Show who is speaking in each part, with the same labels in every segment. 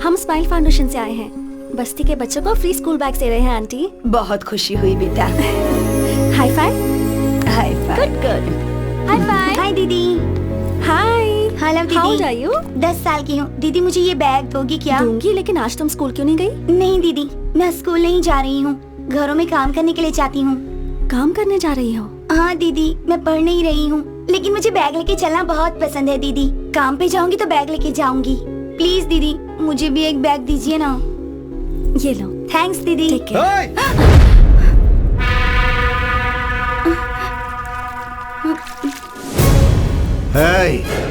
Speaker 1: हम smile foundation से आए हैं। बस्ती के बच्चों को फ्री स्कूल बैग दे रहे हैं आंटी।
Speaker 2: बहुत खुशी हुई बेटा।
Speaker 1: High five.
Speaker 2: High five.
Speaker 1: Good. High five.
Speaker 3: Hi दीदी।
Speaker 1: हाय।
Speaker 3: हेलो दीदी।
Speaker 1: How are you?
Speaker 3: 10 साल की हूँ। दीदी मुझे ये बैग दोगी क्या?
Speaker 1: दूंगी, लेकिन आज तुम स्कूल क्यों नहीं गई?
Speaker 3: नहीं दीदी, मैं स्कूल नहीं जा रही हूँ, घरों में काम करने के लिए जाती हूँ।
Speaker 1: काम करने जा रही हो?
Speaker 3: हाँ दीदी, मैं पढ़ नहीं रही हूँ, लेकिन मुझे बैग लेके चलना बहुत पसंद है दीदी। काम पे जाऊंगी तो बैग लेके जाऊंगी। प्लीज दीदी, मुझे भी एक बैग दीजिए ना।
Speaker 1: ये लो।
Speaker 3: थैंक्स दीदी।
Speaker 1: Take care.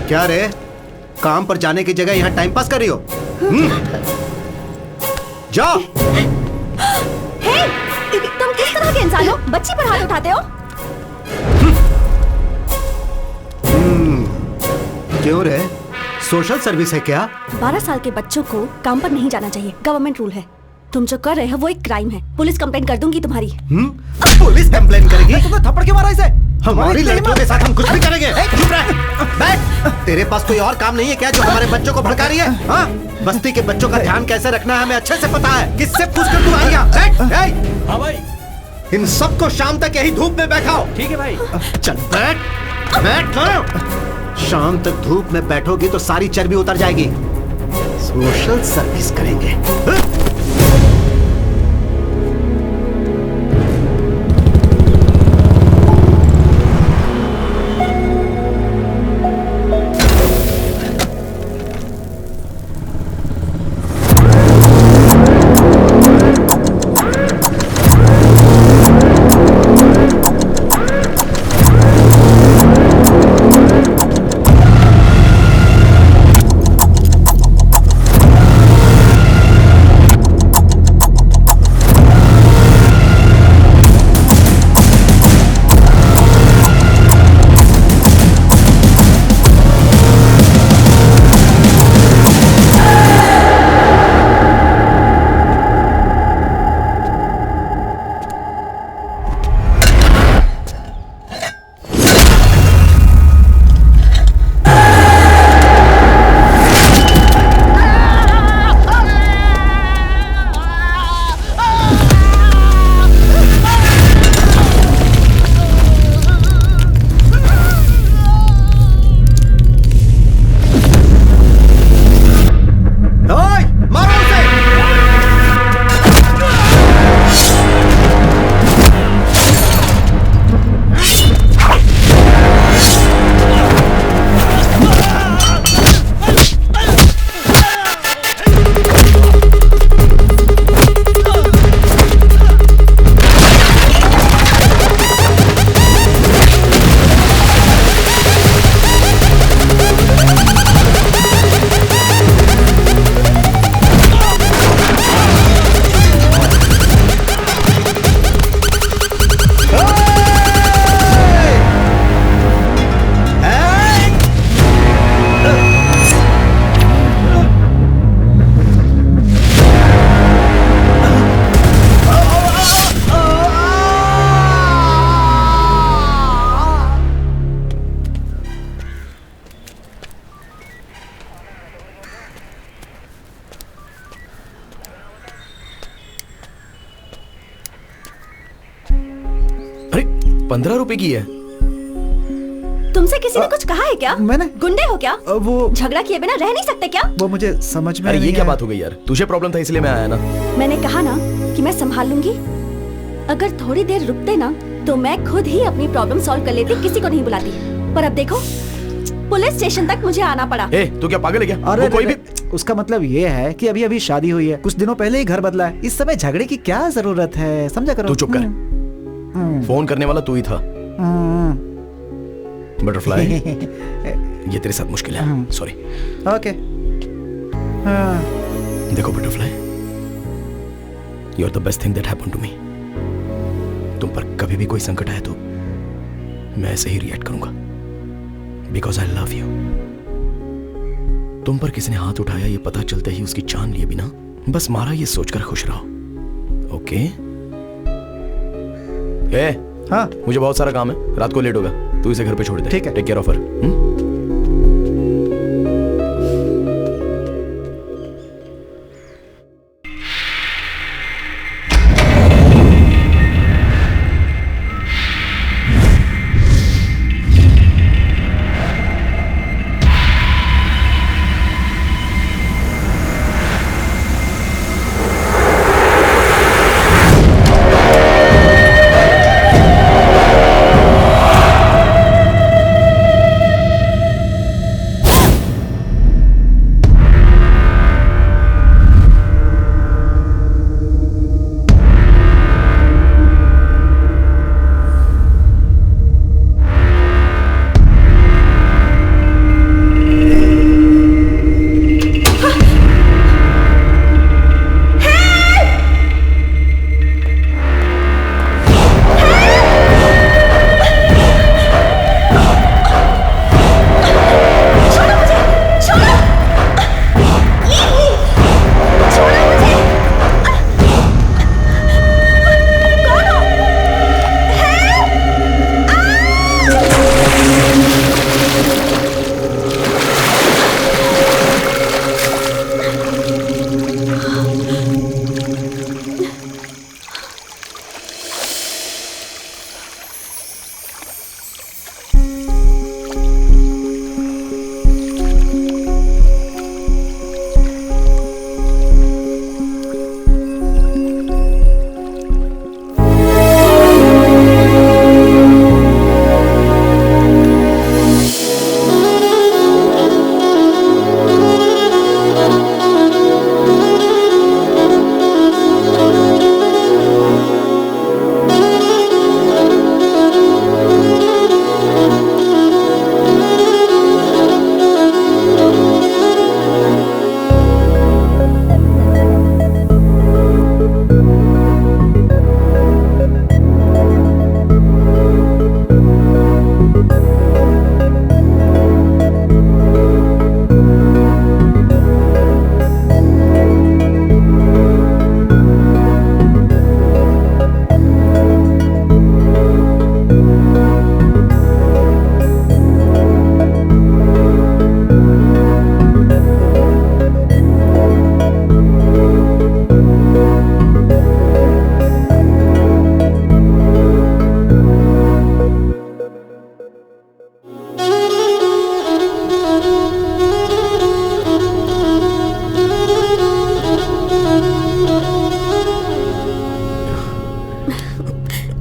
Speaker 4: क्या रे, काम पर जाने की जगह यहाँ टाइम पास कर रही हो? जाओ।
Speaker 1: हे, तुम किस तरह के इंसान हो? बच्ची पर हाथ उठाते हो?
Speaker 4: क्यों रे, सोशल सर्विस है क्या?
Speaker 1: 12 साल के बच्चों को काम पर नहीं जाना चाहिए, गवर्नमेंट रूल है। तुम जो कर रहे हो वो एक क्राइम है। पुलिस कंप्लेंट कर दूंगी तुम्हारी।
Speaker 4: पुलिस कंप्लेंट करेगी?
Speaker 5: तुमने थप्पड़ क्यों मारा इसे?
Speaker 4: हमारी लड़कियों के साथ हम कुछ भी करेंगे। चुप रह, बैठ। तेरे पास कोई और काम नहीं है क्या जो हमारे बच्चों को भड़का रही है? हाँ? बस्ती के बच्चों का ध्यान कैसे रखना है हमें अच्छे से पता है। किससे पूछकर तू आई यहाँ? बैठ।
Speaker 5: हाँ भाई।
Speaker 4: इन सबको शाम तक यही धूप में बैठाओ।
Speaker 5: ठीक है भाई।
Speaker 4: चल बैठ, बैठ। शाम तक धूप में बैठोगी तो सारी चर्बी उतर जाएगी। सोशल सर्विस करेंगे।
Speaker 5: अरे 15 रुपए की है।
Speaker 1: तुमसे किसी ने कुछ कहा है क्या?
Speaker 5: मैंने?
Speaker 1: गुंडे हो क्या?
Speaker 5: वो
Speaker 1: झगड़ा किए बिना रह नहीं सकते क्या?
Speaker 5: वो मुझे समझ में
Speaker 6: अरे ये
Speaker 5: नहीं
Speaker 6: क्या
Speaker 5: आया।
Speaker 6: बात हो गई यार, तुझे प्रॉब्लम था इसलिए मैं आया ना।
Speaker 1: मैंने कहा ना कि मैं संभाल लूंगी। अगर थोड़ी देर रुकते ना तो मैं खुद ही अपनी प्रॉब्लम सॉल्व कर लेती, किसी को नहीं बुलाती। पर अब देखो, पुलिस स्टेशन तक मुझे आना पड़ा।
Speaker 6: ए, तू क्या पागल है क्या?
Speaker 5: अरे
Speaker 6: वो कोई भी
Speaker 5: उसका मतलब ये है कि अभी अभी शादी हुई है, कुछ दिनों पहले ही घर बदला है। इस समय झगड़े की क्या जरूरत है, समझा करो।
Speaker 6: तू चुप कर। फोन करने वाला तू ही था। बटरफ्लाई, ये तेरे साथ मुश्किल है, सॉरी।
Speaker 5: ओके।
Speaker 6: देखो butterfly, you are the best thing that happened to me. तुम पर कभी भी कोई संकट आए तो मैं ऐसे ही रिएक्ट करूंगा, बिकॉज आई लव यू। तुम पर किसी ने हाथ उठाया ये पता चलते ही उसकी जान लिए बिना बस मारा, ये सोचकर खुश रहो, ओके? ए,
Speaker 5: हाँ,
Speaker 6: मुझे बहुत सारा काम है, रात को लेट होगा, तू इसे घर पे छोड़ दे।
Speaker 5: ठीक है।
Speaker 6: Take care of her.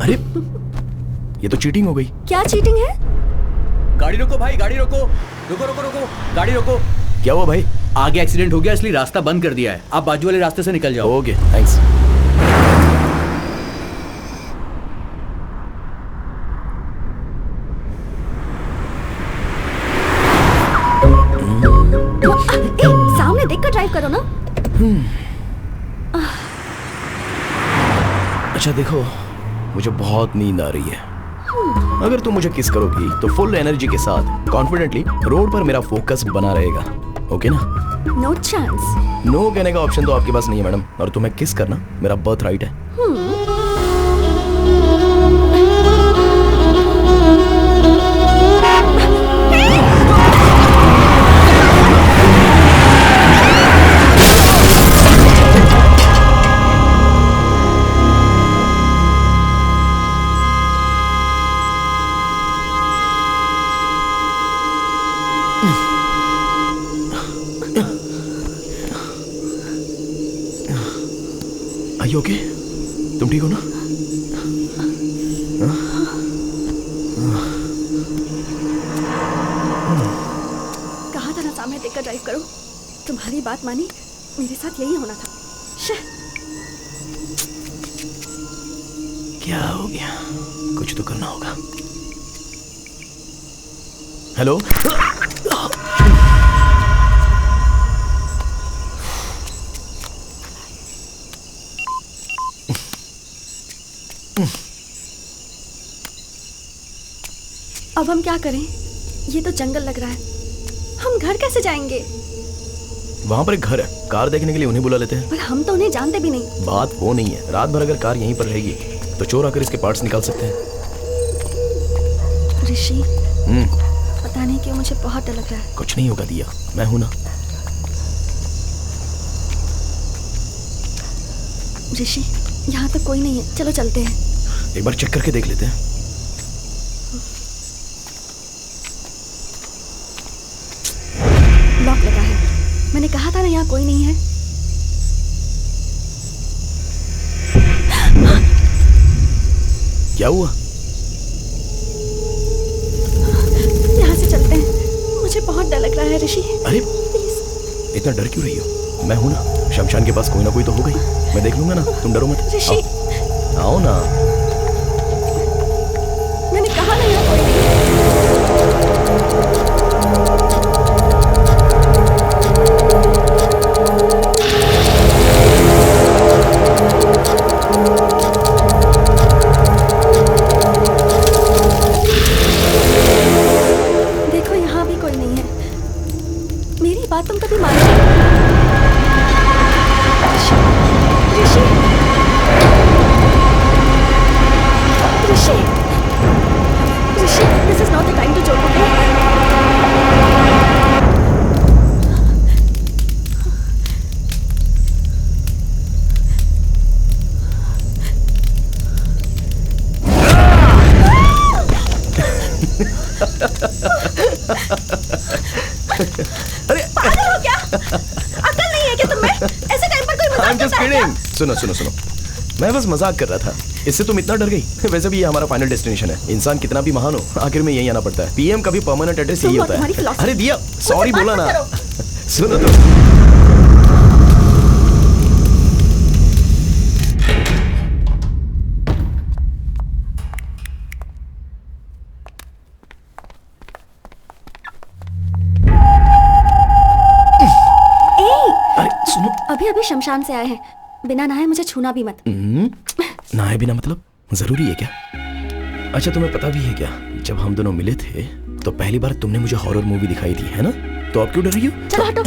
Speaker 6: अरे ये तो चीटिंग हो गई।
Speaker 1: क्या चीटिंग है?
Speaker 7: गाड़ी रोको भाई, गाड़ी रोको, रुको रुको रुको, गाड़ी रोको।
Speaker 6: क्या हुआ भाई?
Speaker 7: आगे एक्सीडेंट हो गया इसलिए रास्ता बंद कर दिया है, आप बाजू वाले रास्ते से निकल जाओ।
Speaker 6: Okay thanks.
Speaker 1: सामने देखकर ड्राइव करो ना।
Speaker 6: अच्छा देखो, मुझे बहुत नींद आ रही है। अगर तुम मुझे किस करोगी तो फुल एनर्जी के साथ कॉन्फिडेंटली रोड पर मेरा फोकस बना रहेगा, ओके ना?
Speaker 1: No chance.
Speaker 6: नो कहने का ऑप्शन तो आपके पास नहीं है मैडम, और तुम्हें किस करना मेरा बर्थ राइट है। Are you okay? तुम ठीक हो ना?
Speaker 1: कहा था ना सामने देखकर ड्राइव करो। तुम्हारी बात मानी, मेरे साथ यही होना था। शे।
Speaker 6: क्या हो गया? कुछ तो करना होगा। हेलो?
Speaker 1: अब हम क्या करें? ये तो जंगल लग रहा है, हम घर कैसे जाएंगे?
Speaker 6: वहां पर एक घर है, कार देखने के लिए उन्हें बुला लेते हैं।
Speaker 1: पर हम तो उन्हें जानते भी नहीं।
Speaker 6: बात वो नहीं है, रात भर अगर कार यहीं पर रहेगी तो चोर आकर इसके पार्ट्स निकाल सकते हैं।
Speaker 1: ऋषि, पता नहीं क्यों मुझे बहुत डर लग रहा है।
Speaker 6: कुछ नहीं होगा दिया, मैं हूं ना।
Speaker 1: ऋषि, यहाँ तो कोई नहीं है, चलो चलते हैं।
Speaker 6: एक बार चेक करके देख लेते हैं।
Speaker 1: लॉक लगा है, मैंने कहा था ना यहाँ कोई नहीं है।
Speaker 6: क्या हुआ?
Speaker 1: यहाँ से चलते हैं, मुझे बहुत डर लग रहा है ऋषि।
Speaker 6: अरे
Speaker 1: प्लीज।
Speaker 6: इतना डर क्यों रही हो? मैं हूं ना, शमशान के पास कोई ना कोई तो होगा ही, मैं देख लूंगा ना, तुम डरो मत।
Speaker 1: ऋषि,
Speaker 6: आओ ना।
Speaker 1: मैंने कहा ना यहाँ कोई नहीं है। देखो यहाँ भी कोई नहीं है, मेरी बात तुम कभी मानो। ऋषि, ऋषि, ऋषि, ऋषि, this is not the time to joke, okay?
Speaker 6: अरे
Speaker 1: पागल हो क्या? अकल नहीं है क्या तुम्हें? ऐसे टाइम पर कोई मजाक
Speaker 6: I'm just
Speaker 1: करता है क्या?
Speaker 6: kidding। सुनो सुनो सुनो, मैं बस मजाक कर रहा था। इससे तुम इतना डर गई? वैसे भी ये हमारा फाइनल डेस्टिनेशन है। इंसान कितना भी महान हो, आखिर में यही आना पड़ता है। पीएम का भी परमानेंट एड्रेस यही
Speaker 1: तुम और
Speaker 6: होता
Speaker 1: तुम्हारी
Speaker 6: है।
Speaker 1: philosophy।
Speaker 6: अरे दिया, सॉरी
Speaker 1: बात
Speaker 6: बोला
Speaker 1: मत
Speaker 6: ना।
Speaker 1: करो।
Speaker 6: सुनो तो। अरे सुनो,
Speaker 1: अभी अभी शमशान से आए हैं, बिना नहाए मुझे छूना भी मत।
Speaker 6: नहाए बिना मतलब जरूरी है क्या? अच्छा तुम्हें पता भी है क्या, जब हम दोनों मिले थे तो पहली बार तुमने मुझे हॉरर मूवी दिखाई थी, है ना? तो अब क्यों डर रही हो?
Speaker 1: चलो हटो।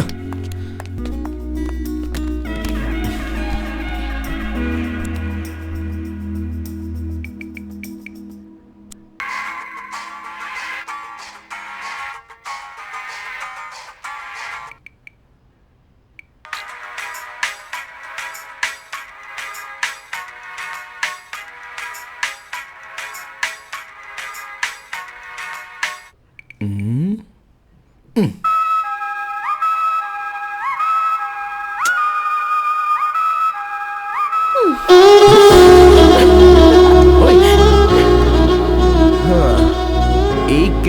Speaker 6: ओए,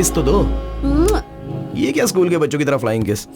Speaker 6: किस तो दो।
Speaker 1: म्वा।
Speaker 6: ये क्या स्कूल के बच्चों की तरह flying kiss?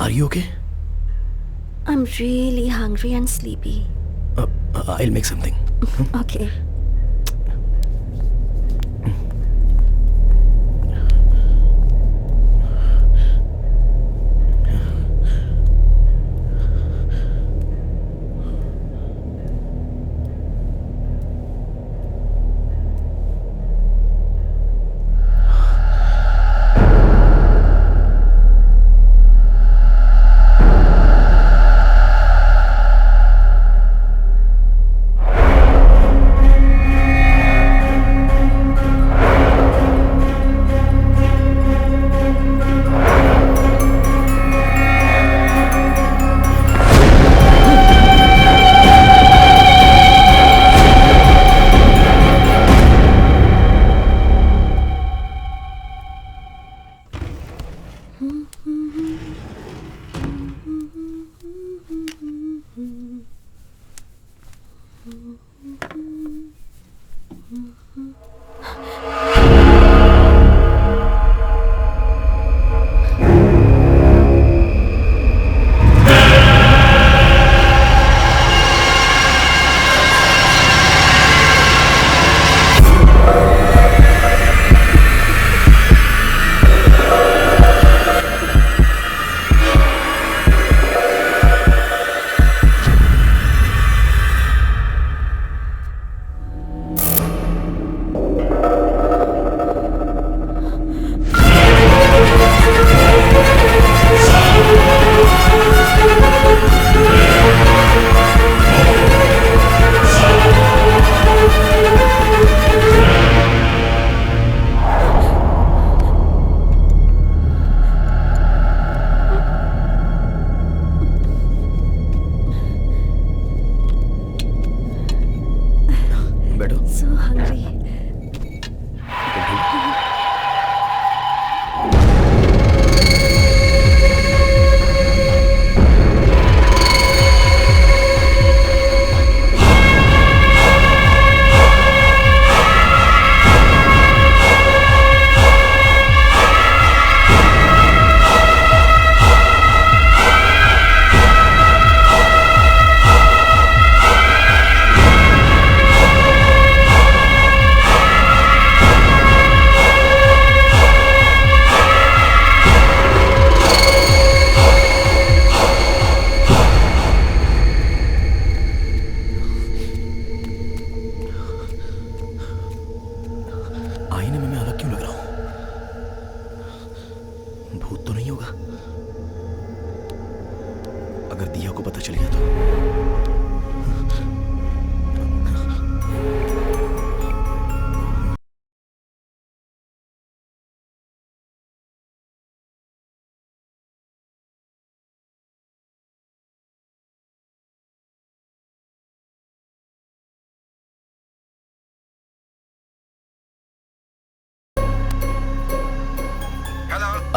Speaker 6: Are you okay?
Speaker 1: I'm really hungry and sleepy.
Speaker 6: I'll make something.
Speaker 1: Okay.
Speaker 6: बैठो।
Speaker 1: So hungry.
Speaker 6: आईने में मैं अलग क्यों लग रहा हूं? भूत तो नहीं होगा? अगर दिया को पता चल गया तो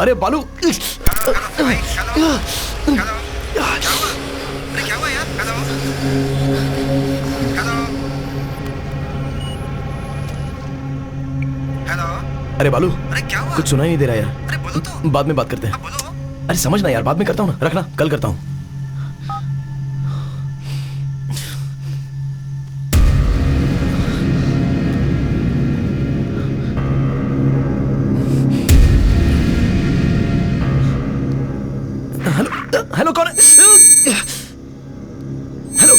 Speaker 6: अरे बालू,
Speaker 4: अरे क्या हुआ यार? हेलो।
Speaker 6: अरे बालू,
Speaker 4: अरे क्या हुआ?
Speaker 6: कुछ सुनाई नहीं दे रहा यार।
Speaker 4: अरे बोलो तो।
Speaker 6: बाद में बात करते हैं।
Speaker 4: बोलो।
Speaker 6: अरे समझ ना यार, बाद में करता हूँ ना, रखना, कल करता हूँ। हेलो हेलो, कौन है? हेलो।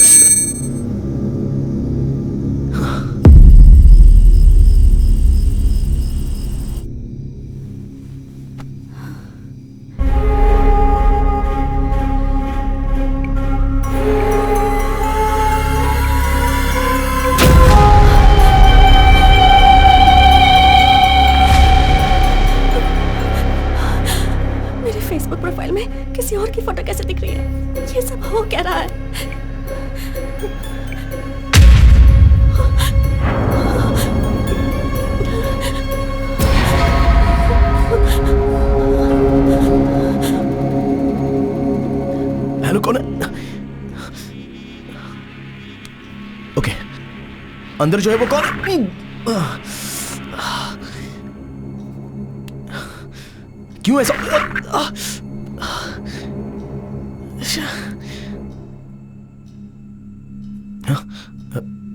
Speaker 1: मेरे फेसबुक प्रोफाइल में किसी और की फोटो कैसे दिख रही है? ये सब हो क्या रहा है?
Speaker 6: हेलो, कौन है? ओके, अंदर जो है वो कौन है? क्यों ऐसा?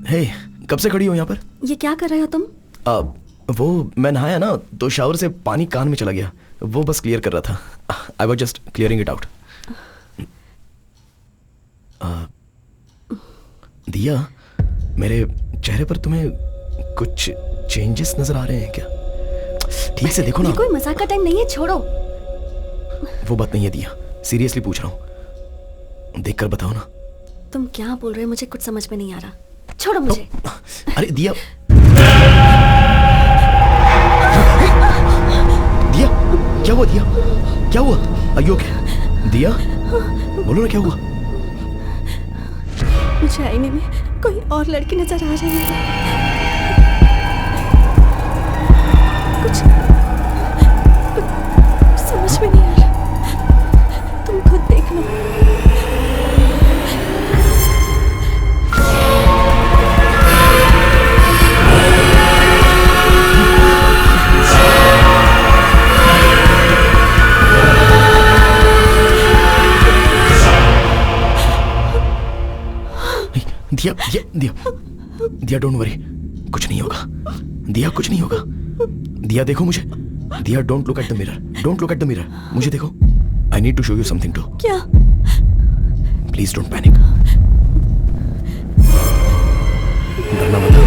Speaker 6: हे, कब से खड़ी हो यहाँ पर?
Speaker 1: ये क्या कर रहे हो तुम?
Speaker 6: वो मैं नहाया ना, तो शावर से पानी कान में चला गया, वो बस क्लियर कर रहा था। I was just clearing it out. दिया, मेरे चेहरे पर तुम्हें कुछ चेंजेस नजर आ रहे हैं क्या? ठीक से देखो ना।
Speaker 1: ये कोई मजाक का टाइम नहीं है, छोड़ो।
Speaker 6: वो बात नहीं है दिया, सीरियसली पूछ रहा हूँ, देखकर बताओ ना।
Speaker 1: तुम क्या बोल रहे हो, मुझे कुछ समझ में नहीं आ रहा। छोड़ो मुझे।
Speaker 6: अरे दिया, दिया, क्या हुआ? दिया, क्या हुआ? Are you okay? दिया, बोलो ना क्या हुआ?
Speaker 1: मुझे आईने में कोई और लड़की नजर आ रही है। कुछ समझ में नहीं आ रहा, तुम खुद देख लो।
Speaker 6: दिया, दिया, दिया, डोंट वरी, कुछ नहीं होगा। दिया, कुछ नहीं होगा। दिया, देखो मुझे। Diya, don't look at the mirror, don't look at the mirror, मुझे देखो। I need to show you something too.
Speaker 1: क्या?
Speaker 6: प्लीज डोंट पैनिक, डरना मत।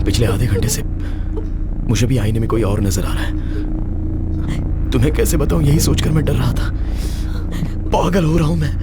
Speaker 6: पिछले आधे घंटे से मुझे भी आईने में कोई और नजर आ रहा है। तुम्हें कैसे बताऊं, यही सोचकर मैं डर रहा था। पागल हो रहा हूं मैं।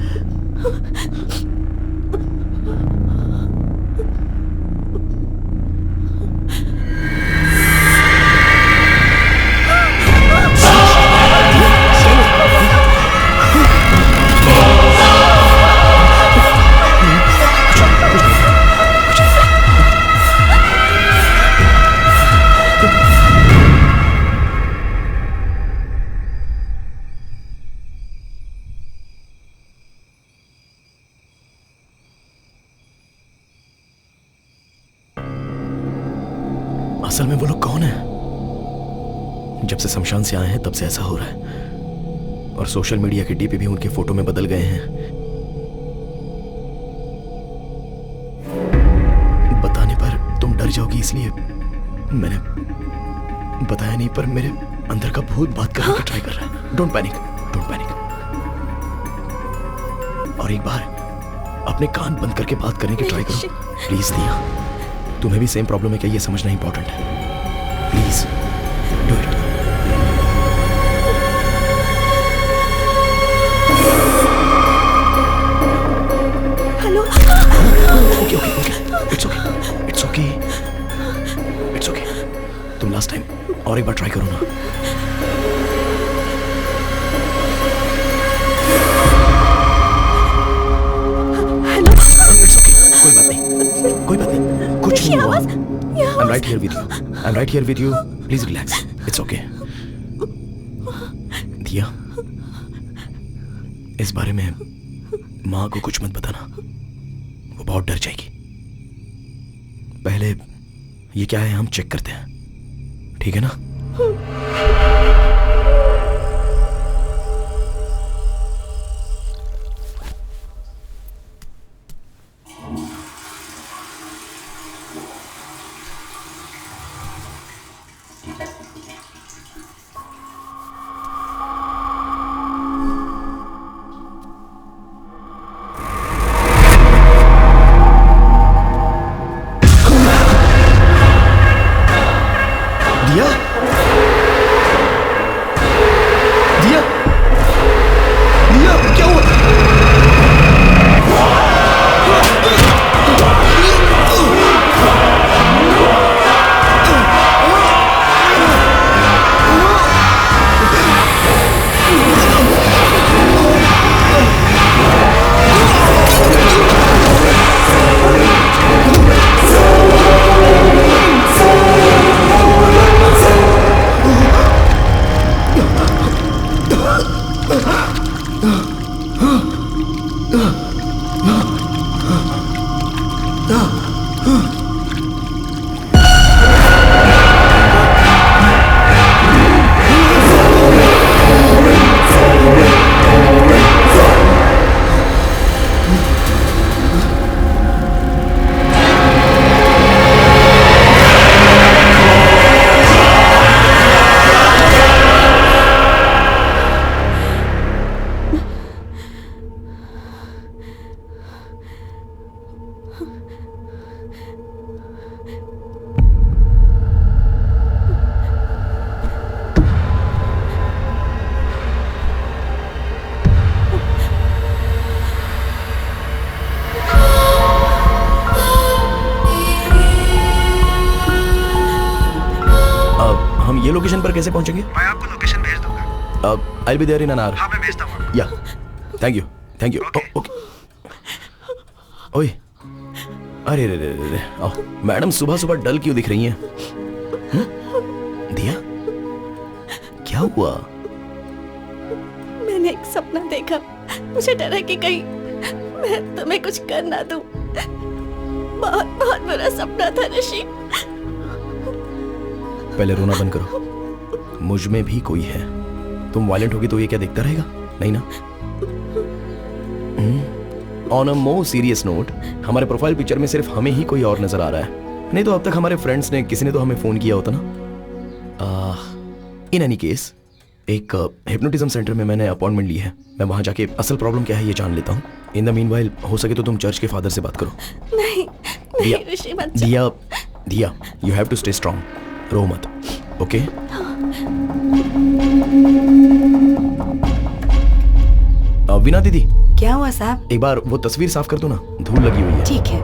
Speaker 6: असल में वो लोग कौन है? जब से शमशान से आए हैं तब से ऐसा हो रहा है, और सोशल मीडिया के डीपी भी उनके फोटो में बदल गए हैं। बताने पर तुम डर जाओगी, इसलिए मैंने बताया नहीं, पर मेरे अंदर का भूत बात करने का ट्राई कर रहा है। Don't panic, don't panic. और एक बार अपने कान बंद करके बात करने की ट्राई करो प्लीज। दिया, तुम्हें भी सेम प्रॉब्लम है क्या, ये समझना इंपॉर्टेंट है। Please do it.
Speaker 1: Hello.
Speaker 6: Okay okay okay, it's okay, it's okay, it's okay. तुम लास्ट टाइम और एक बार ट्राई करो ना। इट्स ओके, कोई बात नहीं, कोई बात नहीं, कुछ नहीं हुआ। I'm right here with you. I'm right here with you. Please relax. It's okay. दिया, इस बारे में माँ को कुछ मत बताना, वो बहुत डर जाएगी। पहले ये क्या है हम चेक करते हैं, ठीक है ना? दिया, दिया, दिया, क्या हुआ? हम ये लोकेशन पर कैसे पहुंचेंगे?
Speaker 5: मैं आपको लोकेशन भेज दूंगा।
Speaker 6: I'll be there in an hour.
Speaker 5: हाँ, मैं भेजता हूँ।
Speaker 6: Yeah. Thank you. Thank you. Okay. ओए, अरे रे रे रे रे, आओ। मैडम सुबह सुबह डल क्यों दिख रही हैं? दिया, क्या हुआ?
Speaker 1: मैंने एक सपना देखा, मुझे डर है कि कहीं मैं तुम्हें कुछ कर ना दूं। बहुत बहुत बुरा सपना था ऋषि।
Speaker 6: पहले रोना बंद करो, मुझ में भी कोई है। तुम वायलेंट होगी तो ये क्या देखता रहेगा? नहीं ना? On a more serious note, हमारे प्रोफाइल पिक्चर में सिर्फ हमें ही कोई और नजर आ रहा है, नहीं तो अब तक हमारे फ्रेंड्स ने किसी ने तो हमें फोन किया होता ना। इन एनी केस, एक हिप्नोटिज्म सेंटर में मैंने अपॉइंटमेंट ली है। मैं वहां जाके असल प्रॉब्लम क्या है ये जान लेता हूँ। इन द मीनवाइल हो सके तो तुम चर्च के फादर से बात करो।
Speaker 1: नहीं नहीं ऋषि मत जा।
Speaker 6: Diya, Diya, you have to stay strong, रो मत, ओके? वीना दीदी,
Speaker 2: क्या हुआ साहब?
Speaker 6: एक बार वो तस्वीर साफ कर दो ना, धूल लगी हुई है।
Speaker 2: ठीक है।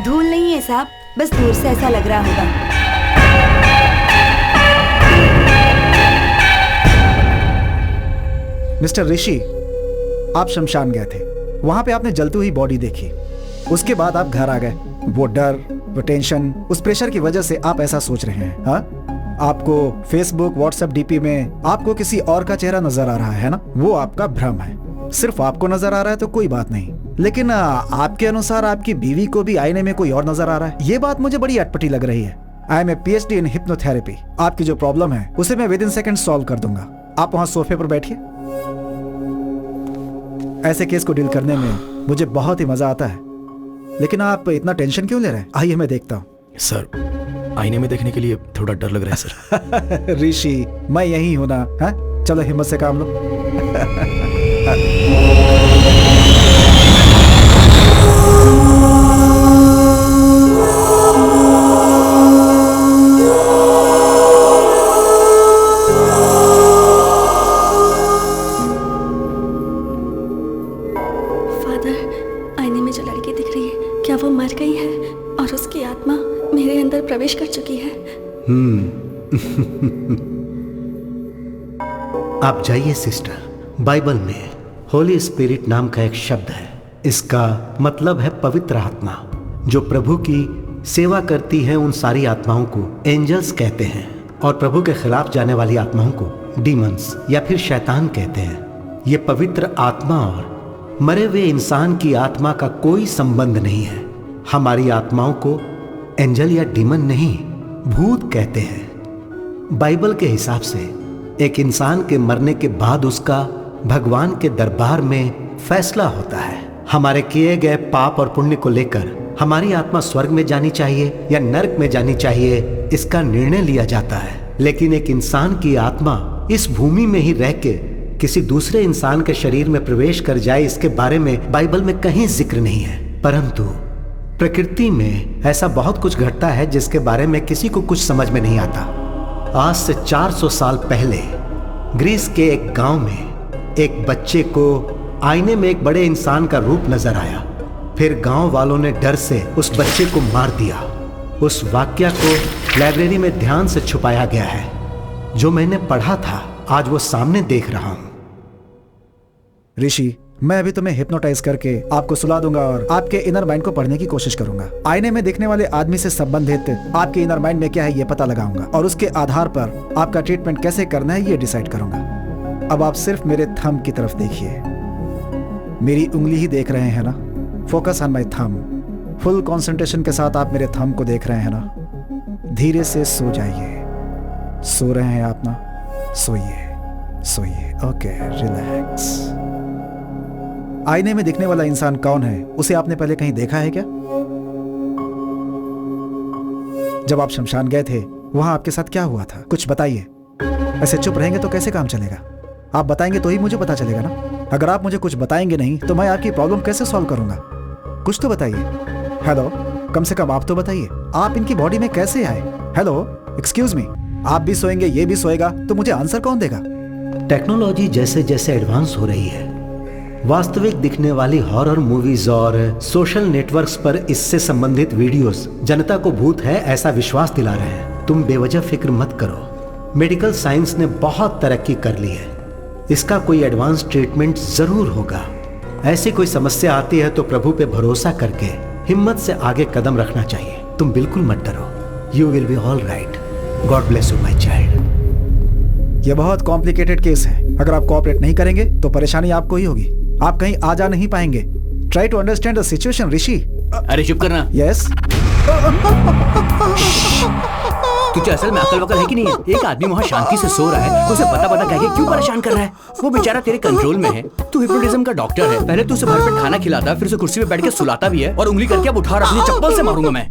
Speaker 2: धूल नहीं है साहब, बस दूर से ऐसा लग रहा होगा।
Speaker 5: मिस्टर ऋषि, आप शमशान गए थे, वहां पे आपने जलती हुई बॉडी देखी, उसके बाद आप घर आ गए। वो डर, वो टेंशन, उस प्रेशर की वजह से आप ऐसा सोच रहे हैं। हाँ, आपको फेसबुक, व्हाट्सएप डीपी में आपको किसी और का चेहरा नजर आ रहा है ना, वो आपका भ्रम है। सिर्फ आपको नजर आ रहा है तो कोई बात नहीं, लेकिन आपके अनुसार आपकी बीवी को भी आईने में कोई और नजर आ रहा है। ये बात मुझे बड़ी अटपटी लग रही है। I am a PhD in hypnotherapy. आपकी जो प्रॉब्लम है उसे मैं विदिन सेकंड सॉल्व कर दूंगा। आप वहां सोफे पर बैठिए। ऐसे केस को डील करने में मुझे बहुत ही मजा आता है, लेकिन आप इतना टेंशन क्यों ले रहे हैं? आइए मैं देखता हूँ।
Speaker 6: सर, आईने में देखने के लिए थोड़ा डर लग रहा है सर।
Speaker 5: ऋषि, मैं यही हूं ना। हाँ, चलो हिम्मत से काम लो।
Speaker 1: क्या वो मर गई है और उसकी आत्मा मेरे अंदर प्रवेश कर चुकी है?
Speaker 4: आप जाइए सिस्टर। बाइबल में होली स्पिरिट नाम का एक शब्द है। इसका मतलब है पवित्र आत्मा। जो प्रभु की सेवा करती है उन सारी आत्माओं को एंजल्स कहते हैं, और प्रभु के खिलाफ जाने वाली आत्माओं को डीमंस या फिर शैतान कहते हैं। ये पवित्र आत्मा और मरे हुए इंसान की आत्मा का कोई संबंध नहीं है। हमारी आत्माओं को एंजल या डीमन नहीं, भूत कहते हैं। बाइबल के हिसाब से एक इंसान के मरने के बाद उसका भगवान के दरबार में फैसला होता है। हमारे किए गए पाप और पुण्य को लेकर हमारी आत्मा स्वर्ग में जानी चाहिए या नरक में जानी चाहिए, इसका निर्णय लिया जाता है। लेकिन एक इंसान की आत्मा इस भूमि में ही रह के किसी दूसरे इंसान के शरीर में प्रवेश कर जाए, इसके बारे में बाइबल में कहीं जिक्र नहीं है। परंतु प्रकृति में ऐसा बहुत कुछ घटता है जिसके बारे में किसी को कुछ समझ में नहीं आता। आज से 400 साल पहले ग्रीस के एक गांव में एक बच्चे को आईने में एक बड़े इंसान का रूप नजर आया। फिर गांव वालों ने डर से उस बच्चे को मार दिया। उस वाक्य को लाइब्रेरी में ध्यान से छुपाया गया है। जो मैंने पढ़ा था आज वो सामने देख रहा हूं।
Speaker 5: ऋषि, मैं अभी तुम्हें हिप्नोटाइज करके आपको सुला दूंगा और आपके इनर माइंड को पढ़ने की कोशिश करूंगा। आईने में दिखने वाले आदमी से संबंधित आपके इनर माइंड में क्या है ये पता लगाऊंगा और उसके आधार पर आपका ट्रीटमेंट कैसे करना है ये डिसाइड करूंगा। अब आप सिर्फ मेरे थंब की तरफ देखिए। मेरी उंगली ही देख रहे हैं ना? Focus on my thumb. Full concentration के साथ आप मेरे थंब को देख रहे हैं ना? धीरे से सो जाइए। सो रहे हैं आप ना? सोइए सोइए। Okay, relax. आईने में दिखने वाला इंसान कौन है, उसे आपने पहले कहीं देखा है क्या? जब आप शमशान गए थे वहां आपके साथ क्या हुआ था, कुछ बताइए। ऐसे चुप रहेंगे तो कैसे काम चलेगा? आप बताएंगे तो ही मुझे पता चलेगा ना। अगर आप मुझे कुछ बताएंगे नहीं तो मैं आपकी प्रॉब्लम कैसे सॉल्व करूंगा? कुछ तो बताइए। हेलो, कम से कम आप तो बताइए, आप इनकी बॉडी में कैसे आए? हेलो, एक्सक्यूज मी, आप भी सोएंगे ये भी सोएगा तो मुझे आंसर कौन देगा?
Speaker 4: टेक्नोलॉजी जैसे जैसे एडवांस हो रही है, वास्तविक दिखने वाली हॉरर मूवीज और सोशल नेटवर्क्स पर इससे संबंधित वीडियोस जनता को भूत है ऐसा विश्वास दिला रहे हैं। तुम बेवजह फिक्र मत करो। मेडिकल साइंस ने बहुत तरक्की कर ली है। इसका कोई एडवांस ट्रीटमेंट जरूर होगा। ऐसी कोई समस्या आती है तो प्रभु पे भरोसा करके हिम्मत से आगे कदम रखना चाहिए। तुम बिल्कुल मत डरो। You will be all right. God bless you my child.
Speaker 5: यह बहुत कॉम्प्लिकेटेड केस है। अगर आप कोऑपरेट नहीं करेंगे तो परेशानी आपको ही होगी। आप कहीं आ जा नहीं पाएंगे। Try to understand the situation Rishi.
Speaker 7: अरे चुप करना।
Speaker 5: यस।
Speaker 7: तुझे असल में अकल वकल है कि नहीं है? एक आदमी वहाँ शांति से सो रहा है, उसे पता कह के क्यों परेशान कर रहा है? वो बेचारा तेरे कंट्रोल में है। तू हिप्नोटिज्म का डॉक्टर है। पहले तू उसे भरपेट खाना खिलाता, फिर उसे कुर्सी पे बैठ के सुलाता भी है और उंगली करके अब उठा रहा है। चप्पल से मारूंगा मैं।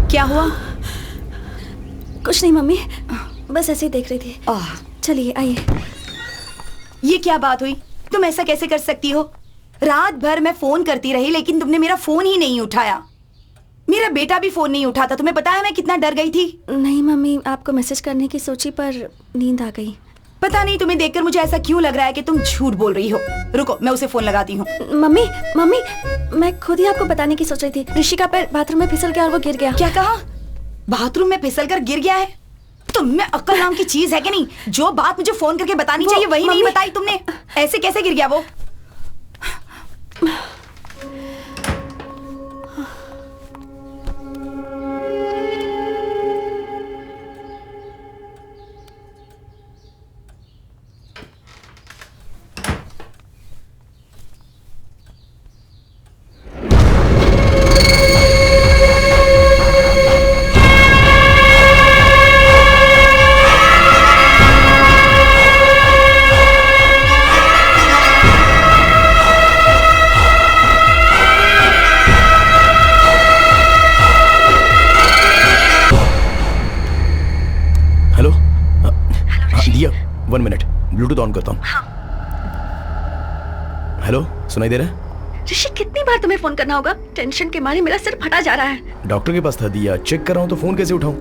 Speaker 2: क्या हुआ?
Speaker 1: कुछ नहीं मम्मी, बस ऐसे ही देख रही थी। चलिए आइए।
Speaker 2: ये क्या बात हुई? तुम ऐसा कैसे कर सकती हो? रात भर मैं फोन करती रही लेकिन तुमने मेरा फोन ही नहीं उठाया। मेरा बेटा भी फोन नहीं उठाता। तुम्हें पता है मैं कितना डर गई थी?
Speaker 1: नहीं मम्मी, आपको मैसेज करने की सोची पर नींद आ गई।
Speaker 2: पता नहीं तुम्हें देखकर मुझे ऐसा क्यों लग रहा है कि तुम झूठ बोल रही हो। रुको, मैं उसे फोन लगाती हूँ।
Speaker 1: मम्मी मम्मी, मैं खुद ही आपको बताने की सोच रही थी। ऋषि का पैर बाथरूम में फिसल गया और वो गिर गया।
Speaker 2: क्या कहा? बाथरूम में फिसलकर गिर गया है? तुम में अक्ल नाम की चीज है कि नहीं? जो बात मुझे फोन करके बतानी चाहिए वही नहीं बताई तुमने। ऐसे कैसे गिर गया वो?
Speaker 6: ब्लूटूथ ऑन करता हूँ। हेलो, सुनाई दे रहा है?
Speaker 1: ऋषि, कितनी बार तुम्हें फोन करना होगा? टेंशन के मारे मेरा सिर फटा जा रहा है।
Speaker 6: डॉक्टर के पास था दिया, चेक कर रहा हूँ तो फोन कैसे उठाऊं?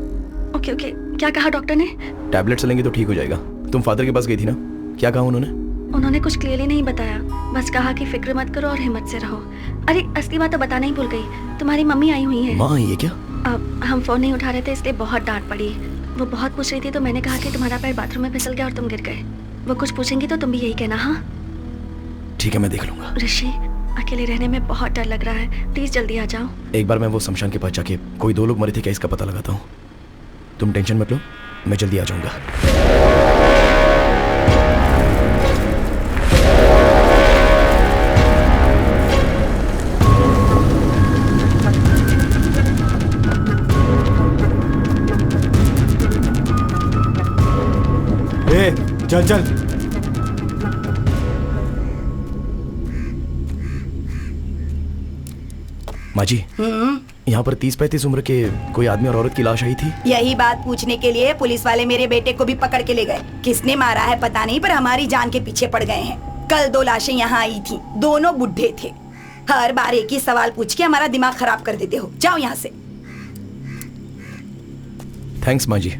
Speaker 1: ओके, क्या कहा डॉक्टर ने?
Speaker 6: टैबलेट चलेंगे तो ठीक हो जाएगा। तुम फादर के पास गई थी ना, क्या कहा उन्होंने?
Speaker 1: उन्होंने कुछ क्लियरली नहीं बताया, बस कहा कि फिक्र मत करो और हिम्मत से रहो। अरे असली बात तो बताना ही भूल गई, तुम्हारी मम्मी आई हुई है।
Speaker 6: माँ, ये क्या?
Speaker 1: अब हम फोन नहीं उठा रहे थे इसलिए बहुत डांट पड़ी। वो बहुत पूछ रही थी तो मैंने कहा कि तुम्हारा पैर बाथरूम में फिसल गया और तुम गिर गए। वो कुछ पूछेंगी तो तुम भी यही कहना। हाँ
Speaker 6: ठीक है, मैं देख लूंगा।
Speaker 1: ऋषि, अकेले रहने में बहुत डर लग रहा है, प्लीज जल्दी आ जाओ।
Speaker 6: एक बार मैं वो शमशान के पास जाके कोई 2 लोग मरे थे क्या इसका पता लगाता हूँ। तुम टेंशन मत लो, मैं जल्दी आ जाऊंगा।
Speaker 5: चल चल।
Speaker 6: माँ जी, यहाँ पर 30-35 उम्र के कोई आदमी और औरत की लाश आई थी।
Speaker 2: यही बात पूछने के लिए पुलिस वाले मेरे बेटे को भी पकड़ के ले गए। किसने मारा है पता नहीं, पर हमारी जान के पीछे पड़ गए हैं। कल 2 लाशें यहाँ आई थी, दोनों बुढ़े थे। हर बार एक ही सवाल पूछ के हमारा दिमाग खराब कर देते हो। जाओ यहाँ से।
Speaker 6: थैंक्स माँ जी।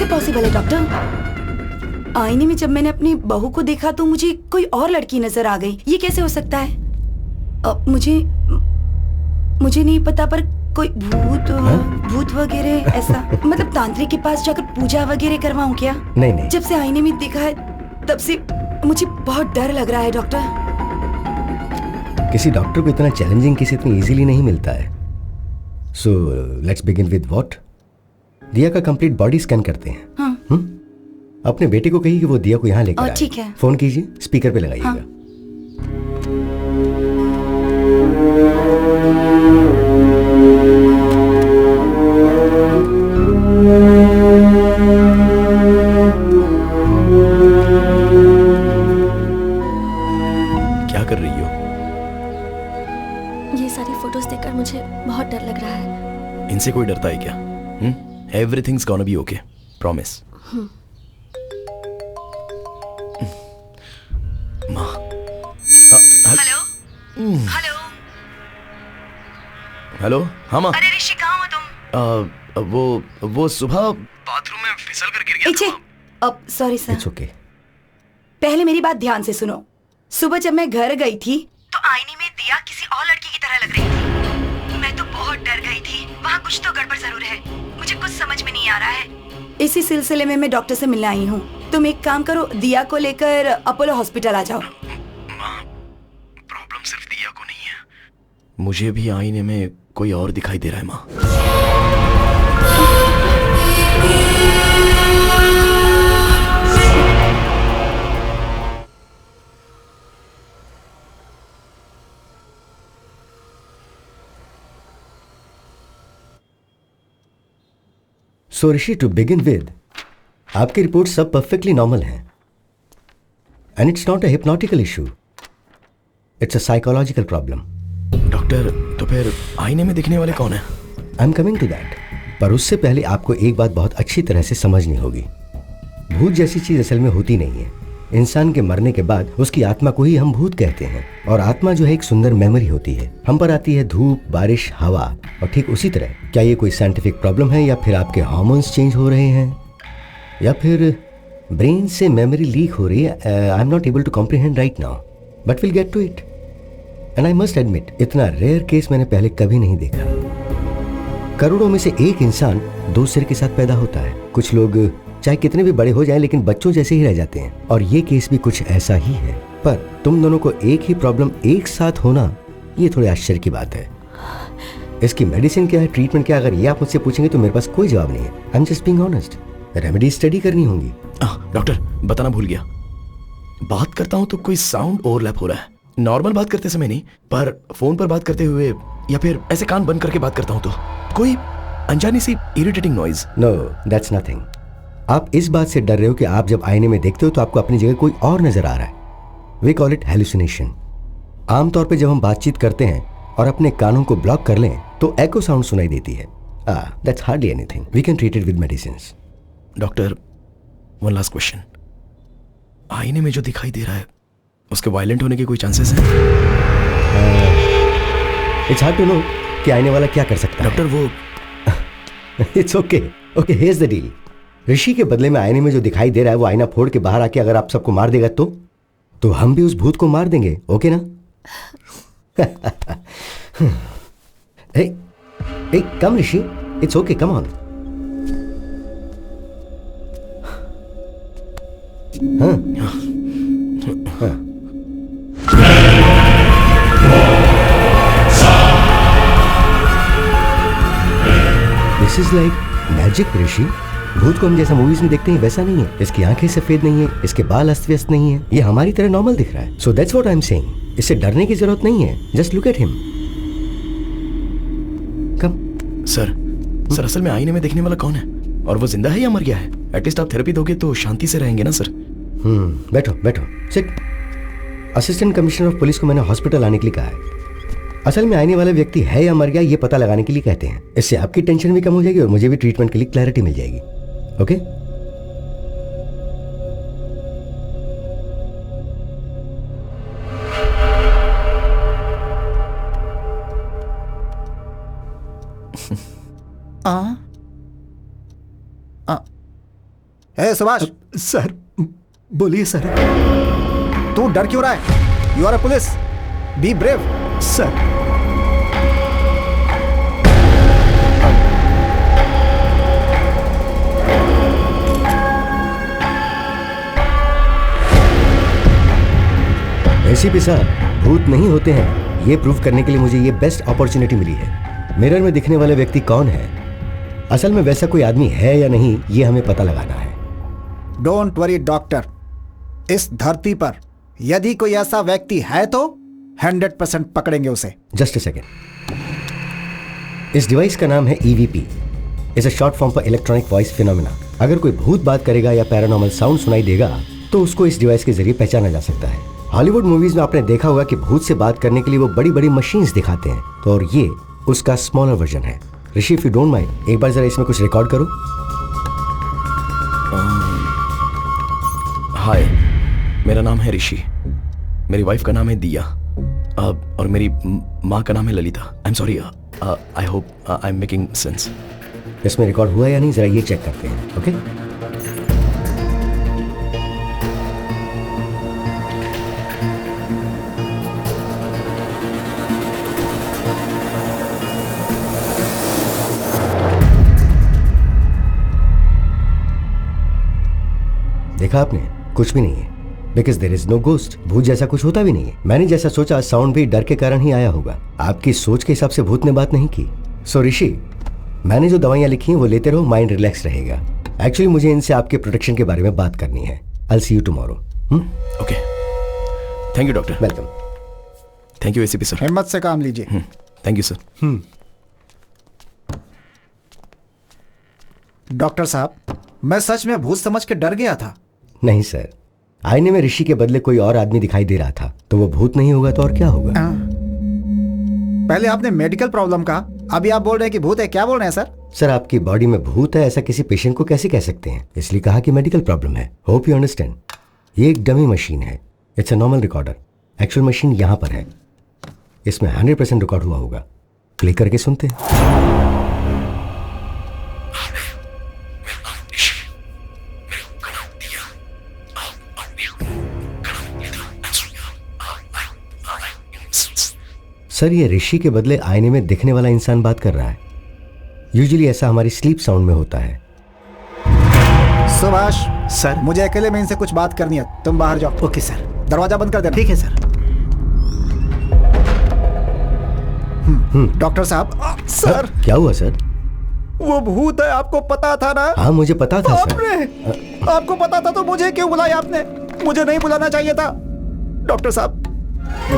Speaker 2: पॉसिबल है डॉक्टर? आईने में जब मैंने अपनी बहू को देखा तो मुझे कोई और लड़की नजर आ गई। ये कैसे हो सकता है? मुझे नहीं पता, पर कोई भूत वगैरह ऐसा। मतलब तांत्रिक के पास जाकर पूजा वगैरह करवाऊं क्या?
Speaker 4: नहीं।
Speaker 2: जब से आईने में देखा है तब से मुझे बहुत डर लग रहा है डॉक्टर।
Speaker 8: किसी डॉक्टर को इतना चैलेंजिंग केस इतनी इजीली नहीं मिलता है। So let's begin with what? दिया का कंप्लीट बॉडी स्कैन करते हैं।
Speaker 2: हाँ।
Speaker 8: अपने बेटे को कहिए कि वो दिया को यहाँ लेकर आए।
Speaker 2: ठीक है।
Speaker 8: फोन कीजिए, स्पीकर पे लगाइएगा।
Speaker 2: हाँ।
Speaker 6: क्या कर रही हो?
Speaker 1: ये सारी फोटोज देखकर मुझे बहुत डर लग रहा है।
Speaker 6: इनसे कोई डरता है क्या? Everything's gonna be okay. Promise. माँ।
Speaker 2: हेलो। हेलो।
Speaker 6: हेलो। हाँ माँ।
Speaker 2: अरे ऋषि, कहाँ हो तुम?
Speaker 6: वो सुबह बाथरूम में फिसल कर गिर गया था।
Speaker 2: अब सॉरी सर।
Speaker 8: It's okay.
Speaker 2: पहले मेरी बात ध्यान से सुनो। सुबह जब मैं घर गई थी तो आईने में दिया किसी और लड़की की तरह लग रही थी। मैं तो बहुत डर गई थी। वहाँ कुछ तो गड़बड़ जरूर है, मुझे कुछ समझ में नहीं आ रहा है। इसी सिलसिले में मैं डॉक्टर से मिलने आई हूँ। तुम एक काम करो, दिया को लेकर अपोलो हॉस्पिटल आ जाओ।
Speaker 6: माँ, प्रॉब्लम सिर्फ दिया को नहीं है, मुझे भी आईने में कोई और दिखाई दे रहा है माँ।
Speaker 8: So Rishi, to begin with, आपकी रिपोर्ट सब परफेक्टली नॉर्मल हैं and it's not a hypnotical issue, it's a psychological problem.
Speaker 6: Doctor, तो फिर आईने में दिखने वाले कौन है?
Speaker 8: I am coming to that, पर उससे पहले आपको एक बात बहुत अच्छी तरह से समझनी होगी। भूत जैसी चीज असल में होती नहीं है। इंसान के मरने के बाद उसकी आत्मा को ही हम भूत कहते हैं, और आत्मा जो है एक सुंदर मेमोरी होती है। हम पर आती है धूप, बारिश, हवा, और ठीक उसी तरह क्या ये कोई साइंटिफिक प्रॉब्लम है, या फिर आपके हार्मोन्स चेंज हो रहे हैं, या फिर ब्रेन से मेमोरी लीक हो रही है? I am not able to comprehend right now, but will get to it. And I must admit, इतना रेयर केस मैंने पहले कभी नहीं देखा। करोड़ों में से एक इंसान 2 सिर के साथ पैदा होता है। कुछ लोग चाहे कितने भी बड़े हो जाएं लेकिन बच्चों जैसे ही रह जाते हैं, और ये केस भी कुछ ऐसा ही है। पर तुम दोनों को एक ही प्रॉब्लम एक साथ होना, ये थोड़े आश्चर्य की बात है। इसकी मेडिसिन क्या है, ट्रीटमेंट क्या है, अगर ये आप मुझसे पूछेंगे तो मेरे पास कोई जवाब नहीं है। I am just being honest. Remedy study करनी होंगी।
Speaker 6: डॉक्टर, बताना भूल गया, बात करता हूँ तो कोई साउंड ओवरलैप हो रहा है। नॉर्मल बात करते समय नहीं, पर फोन पर बात करते हुए या फिर ऐसे कान बंद करके बात करता हूँ तो कोई अनजानी सी irritating noise.
Speaker 8: No, that's nothing. आप इस बात से डर रहे हो कि आप जब आईने में देखते हो तो आपको अपनी जगह कोई और नजर आ रहा है। We call it hallucination. आमतौर पे जब हम बातचीत करते हैं और अपने कानों को ब्लॉक कर लें तो एको साउंड सुनाई देती है। That's hardly anything, we can treat it with medicines.
Speaker 6: Doctor, one last question. आईने में जो दिखाई दे रहा है उसके वायलेंट होने के कोई चांसेस हैं?
Speaker 8: इट्स हार्ड टू नो कि आईने वाला क्या कर सकता है।
Speaker 6: डॉक्टर वो
Speaker 8: it's okay, okay, here's the deal. Rishi के बदले में आईने में जो दिखाई दे रहा है वो आईना फोड़ के बाहर आके अगर आप सबको मार देगा तो हम भी उस भूत को मार देंगे, ओके ना? hey, come Rishi, it's okay, come on. This is like magic ऋषि। भूत को हम जैसा मूवीज में देखते हैं वैसा नहीं है। इसकी आंखें सफेद नहीं है, इसके बाल अस्त व्यस्त नहीं है, ये हमारी तरह नॉर्मल दिख रहा है। So that's what I am saying. इससे डरने की जरूरत नहीं है, just look at him. Come.
Speaker 6: Sir असल में आईने में देखने वाला कौन है और वो जिंदा है या मर गया है? एटलीस्ट आप थेरेपी दोगे तो शांति से रहेंगे ना सर।
Speaker 8: बैठो sit. Assistant commissioner of police को मैंने हॉस्पिटल आने के लिए कहा है। असल में आने वाला व्यक्ति है या मर गया ये पता लगाने के लिए कहते हैं। इससे आपकी टेंशन भी कम हो जाएगी और मुझे भी ट्रीटमेंट के लिए क्लैरिटी मिल जाएगी। ओके?
Speaker 5: सुभाष।
Speaker 4: सर बोलिए सर।
Speaker 5: तू डर क्यों रहा है? You are a police, be brave.
Speaker 4: Sir
Speaker 8: ACP साहब, भूत नहीं होते हैं ये प्रूव करने के लिए मुझे ये बेस्ट अपॉर्चुनिटी मिली है। मिरर में दिखने वाले व्यक्ति कौन है, असल में वैसा कोई आदमी है या नहीं, ये हमें पता लगाना है।
Speaker 5: डोंट वरी डॉक्टर, इस धरती पर यदि कोई ऐसा व्यक्ति है तो 100% पकड़ेंगे उसे।
Speaker 8: Just a second. इस डिवाइस का नाम है EVP, is a short form for electronic voice phenomena. अगर कोई भूत बात करेगा या पैरानॉर्मल साउंड सुनाई देगा तो उसको इस डिवाइस के जरिए पहचाना जा सकता है। हॉलीवुड मूवीज में आपने देखा होगा कि भूत से बात करने के लिए वो बड़ी बड़ी मशीन्स दिखाते हैं, तो और ये उसका स्मॉलर वर्जन है। ऋषि, इफ यू डोंट माइंड, एक बार जरा इसमें कुछ रिकॉर्ड करो।
Speaker 6: हाय, मेरा नाम है ऋषि, मेरी वाइफ का नाम है दिया, और मेरी माँ का नाम है Lalita. I am sorry, I hope I am making sense.
Speaker 8: इसमें रिकॉर्ड हुआ या नहीं जरा ये चेक करते हैं। ओके? देखा आपने, कुछ भी नहीं है, because there is no ghost. भूत जैसा कुछ होता भी नहीं है। मैंने जैसा सोचा साउंड भी डर के कारण ही आया होगा। आपकी सोच के हिसाब से भूत ने बात नहीं की। सो ऋषि, मैंने जो दवाइयां लिखी हैं वो लेते रहो, माइंड रिलैक्स रहेगा। एक्चुअली मुझे इनसे आपके प्रोटेक्शन के बारे में बात करनी है। I will see you tomorrow.
Speaker 6: Okay, thank you doctor.
Speaker 8: Welcome.
Speaker 6: Thank you ACP sir.
Speaker 5: हिम्मत से काम लीजिए।
Speaker 6: Thank you sir.
Speaker 5: डॉक्टर साहब, मैं सच में भूत समझ के डर गया था।
Speaker 8: नहीं सर, आईने में ऋषि के बदले कोई और आदमी दिखाई दे रहा था, तो वो भूत नहीं होगा तो और क्या होगा?
Speaker 5: पहले आपने मेडिकल प्रॉब्लम कहा, अभी आप बोल रहे हैं कि भूत है। क्या बोल रहे हैं सर?
Speaker 8: सर, आपकी बॉडी में भूत है ऐसा किसी पेशेंट को कैसे कह सकते हैं? इसलिए कहा कि मेडिकल प्रॉब्लम है। Hope you understand. ये एक डमी मशीन है, it's a normal recorder. Actual machine यहाँ पर है, इसमें 100% रिकॉर्ड हुआ होगा। प्ले करके सुनते हैं। सर, ये ऋषि के बदले आईने में दिखने वाला इंसान बात कर रहा है। यूजुअली ऐसा हमारी स्लीप साउंड में होता है।
Speaker 5: सुभाष
Speaker 4: सर,
Speaker 5: मुझे अकेले में इनसे कुछ बात करनी है, तुम बाहर जाओ।
Speaker 4: Okay sir.
Speaker 5: दरवाजा बंद कर देना।
Speaker 4: ठीक है सर।
Speaker 5: डॉक्टर साहब। सर,
Speaker 8: क्या हुआ सर?
Speaker 5: वो भूत है, आपको पता था ना?
Speaker 8: हाँ, मुझे पता था सर।
Speaker 5: आपको पता था तो मुझे क्यों बुलाया आपने? मुझे नहीं बुलाना चाहिए था। डॉक्टर साहब,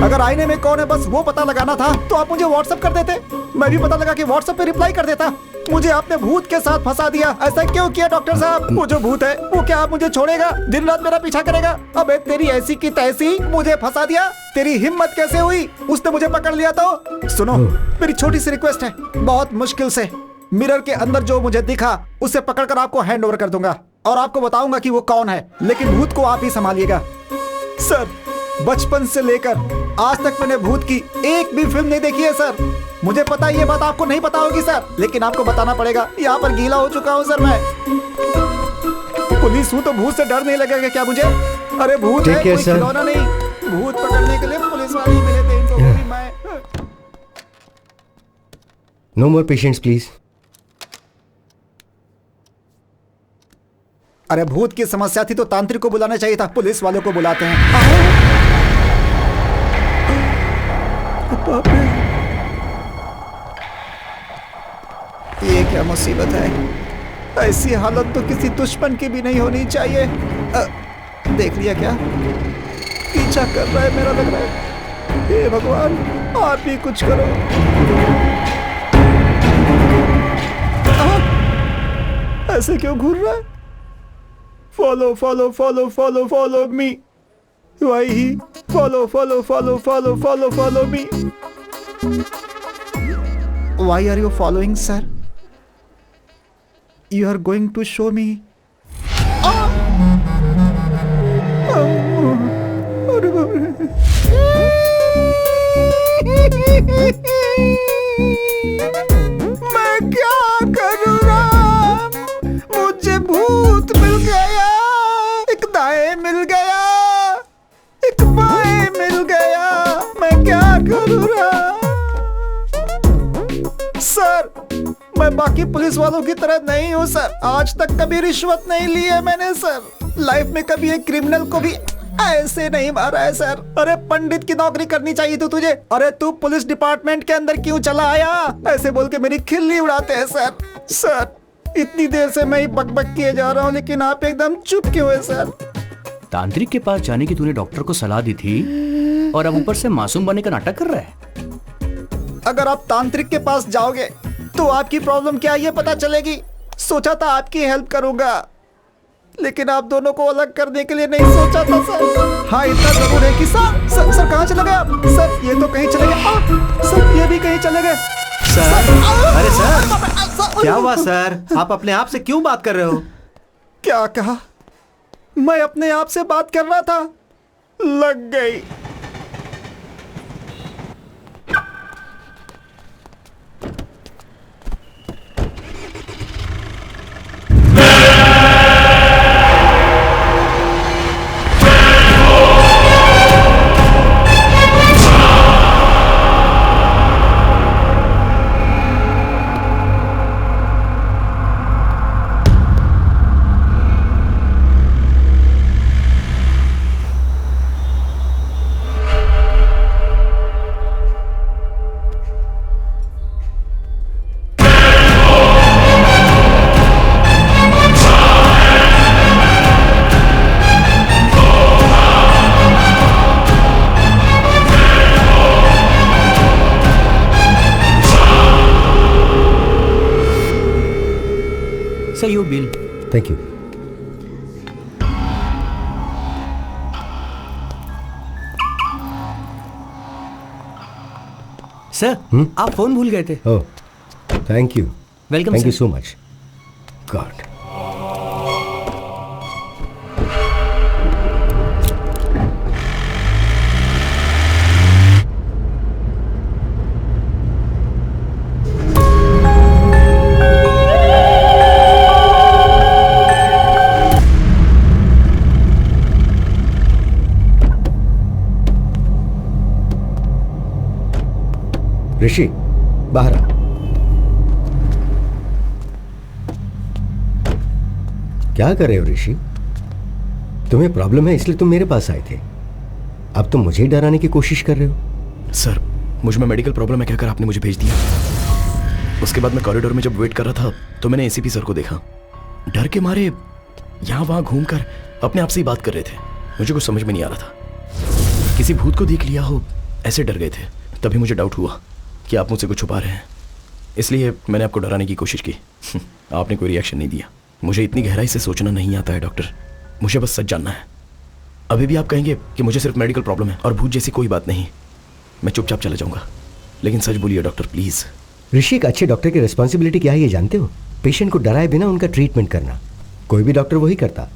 Speaker 5: अगर आईने में कौन है बस वो पता लगाना था तो आप मुझे व्हाट्सएप कर देते, मैं भी पता लगा के व्हाट्सएप पे रिप्लाई कर देता। मुझे आपने भूत के साथ फंसा दिया। ऐसा क्यों किया डॉक्टर साहब? वो जो भूत है वो क्या आप मुझे छोड़ेगा? दिन रात मेरा पीछा करेगा? अबे तेरी ऐसी की तैसी, मुझे फंसा दिया। तेरी हिम्मत कैसे हुई? उसने मुझे पकड़ लिया तो। सुनो, मेरी छोटी सी रिक्वेस्ट है, बहुत मुश्किल से मिरर के अंदर जो मुझे दिखा उसे पकड़कर आपको हैंड ओवर कर दूंगा और आपको बताऊंगा कि वो कौन है, लेकिन भूत को आप ही संभालिएगा। सर, बचपन से लेकर आज तक मैंने भूत की एक भी फिल्म नहीं देखी है सर। मुझे पता है ये बात आपको नहीं पता होगी सर, लेकिन आपको बताना पड़ेगा। यहाँ पर गीला हो चुका हूँ सर मैं। पुलिस हूँ तो भूत से डर नहीं लगेगा क्या मुझे? अरे भूत है, कोई खिलौना नहीं। भूत पकड़ने के लिए पुलिस वाले ही मिले थे, इनको भी मैं।
Speaker 8: No more patients please.
Speaker 5: अरे भूत की समस्या थी तो तांत्रिक को बुलाना चाहिए था, पुलिस वालों को बुलाते हैं। ये क्या मुसीबत है? ऐसी हालत तो किसी दुश्मन की भी नहीं होनी चाहिए। देख लिया क्या? पीछा कर रहा है मेरा, लग रहा है। हे भगवान, आप ही कुछ करो। ऐसे क्यों घूर रहा है? Follow follow follow follow follow me. Why he follow follow follow follow follow follow me. Why are you following sir? You are going to show me. मैं क्या करूँ राम? मुझे भूत मिल गया, एक दाएं मिल गया, एक बाएं मिल गया। मैं क्या करूँ राम? सर, मैं बाकी पुलिस वालों की तरह नहीं हूँ सर। आज तक कभी रिश्वत नहीं ली है मैंने सर। लाइफ में कभी एक क्रिमिनल को भी ऐसे नहीं मारा है सर। अरे पंडित की नौकरी करनी चाहिए थी तुझे। अरे तू पुलिस डिपार्टमेंट के अंदर क्यों चला आया? ऐसे बोल के मेरी खिल्ली उड़ाते हैं सर। सर, इतनी देर से मैं ही बकबक किए जा रहा हूँ, लेकिन आप एकदम चुप क्यों है सर?
Speaker 7: तांत्रिक के पास जाने की तूने डॉक्टर को सलाह दी थी और अब ऊपर से मासूम बनने का नाटक कर रहा है।
Speaker 5: अगर आप तांत्रिक के पास जाओगे तो आपकी प्रॉब्लम क्या है ये पता चलेगी। सोचा था आपकी हेल्प करूंगा, लेकिन आप दोनों को अलग करने के लिए नहीं सोचा था सर। हाँ, इतना जरूर है कि सर कहाँ चले गए आप? सर, ये तो कहीं चले गए। सर, ये भी कहीं चले गए।
Speaker 4: सर, अरे सर, क्या हुआ सर? आप अपने आप से क्यों बात कर रहे हो?
Speaker 5: क्या कहा? मैं अपने आप से बात कर रहा था, लग गई।
Speaker 7: Sir, your bill.
Speaker 8: Thank you.
Speaker 7: Sir, आप फोन भूल गए थे।
Speaker 8: Oh, thank you.
Speaker 7: Welcome.
Speaker 8: Thank you so much. God. ऋषि, बाहर आ। क्या कर रहे हो ऋषि? तुम्हें प्रॉब्लम है इसलिए तुम मेरे पास आए थे। अब तुम मुझे डराने की कोशिश कर रहे हो।
Speaker 6: सर, मुझ में मेडिकल प्रॉब्लम है कहकर आपने मुझे भेज दिया। उसके बाद मैं कॉरिडोर में जब वेट कर रहा था तो मैंने एसीपी सर को देखा। डर के मारे यहाँ वहां घूमकर अपने आप से ही बात कर रहे थे। मुझे कुछ समझ में नहीं आ रहा था। किसी भूत को देख लिया हो, ऐसे डर गए थे। तभी मुझे डाउट हुआ कि आप मुझसे कुछ छुपा रहे हैं। इसलिए मैंने आपको डराने की कोशिश की। आपने कोई रिएक्शन नहीं दिया। मुझे इतनी गहराई से सोचना नहीं आता है डॉक्टर, मुझे बस सच जानना है। अभी भी आप कहेंगे कि मुझे सिर्फ मेडिकल प्रॉब्लम है और भूत जैसी कोई बात नहीं, मैं चुपचाप चला जाऊंगा, लेकिन सच बोलिए डॉक्टर प्लीज।
Speaker 8: ऋषि, एक अच्छे डॉक्टर की रिस्पॉन्सिबिलिटी क्या है ये जानते हो? पेशेंट को डराए बिना उनका ट्रीटमेंट करना। कोई भी डॉक्टर वही करता,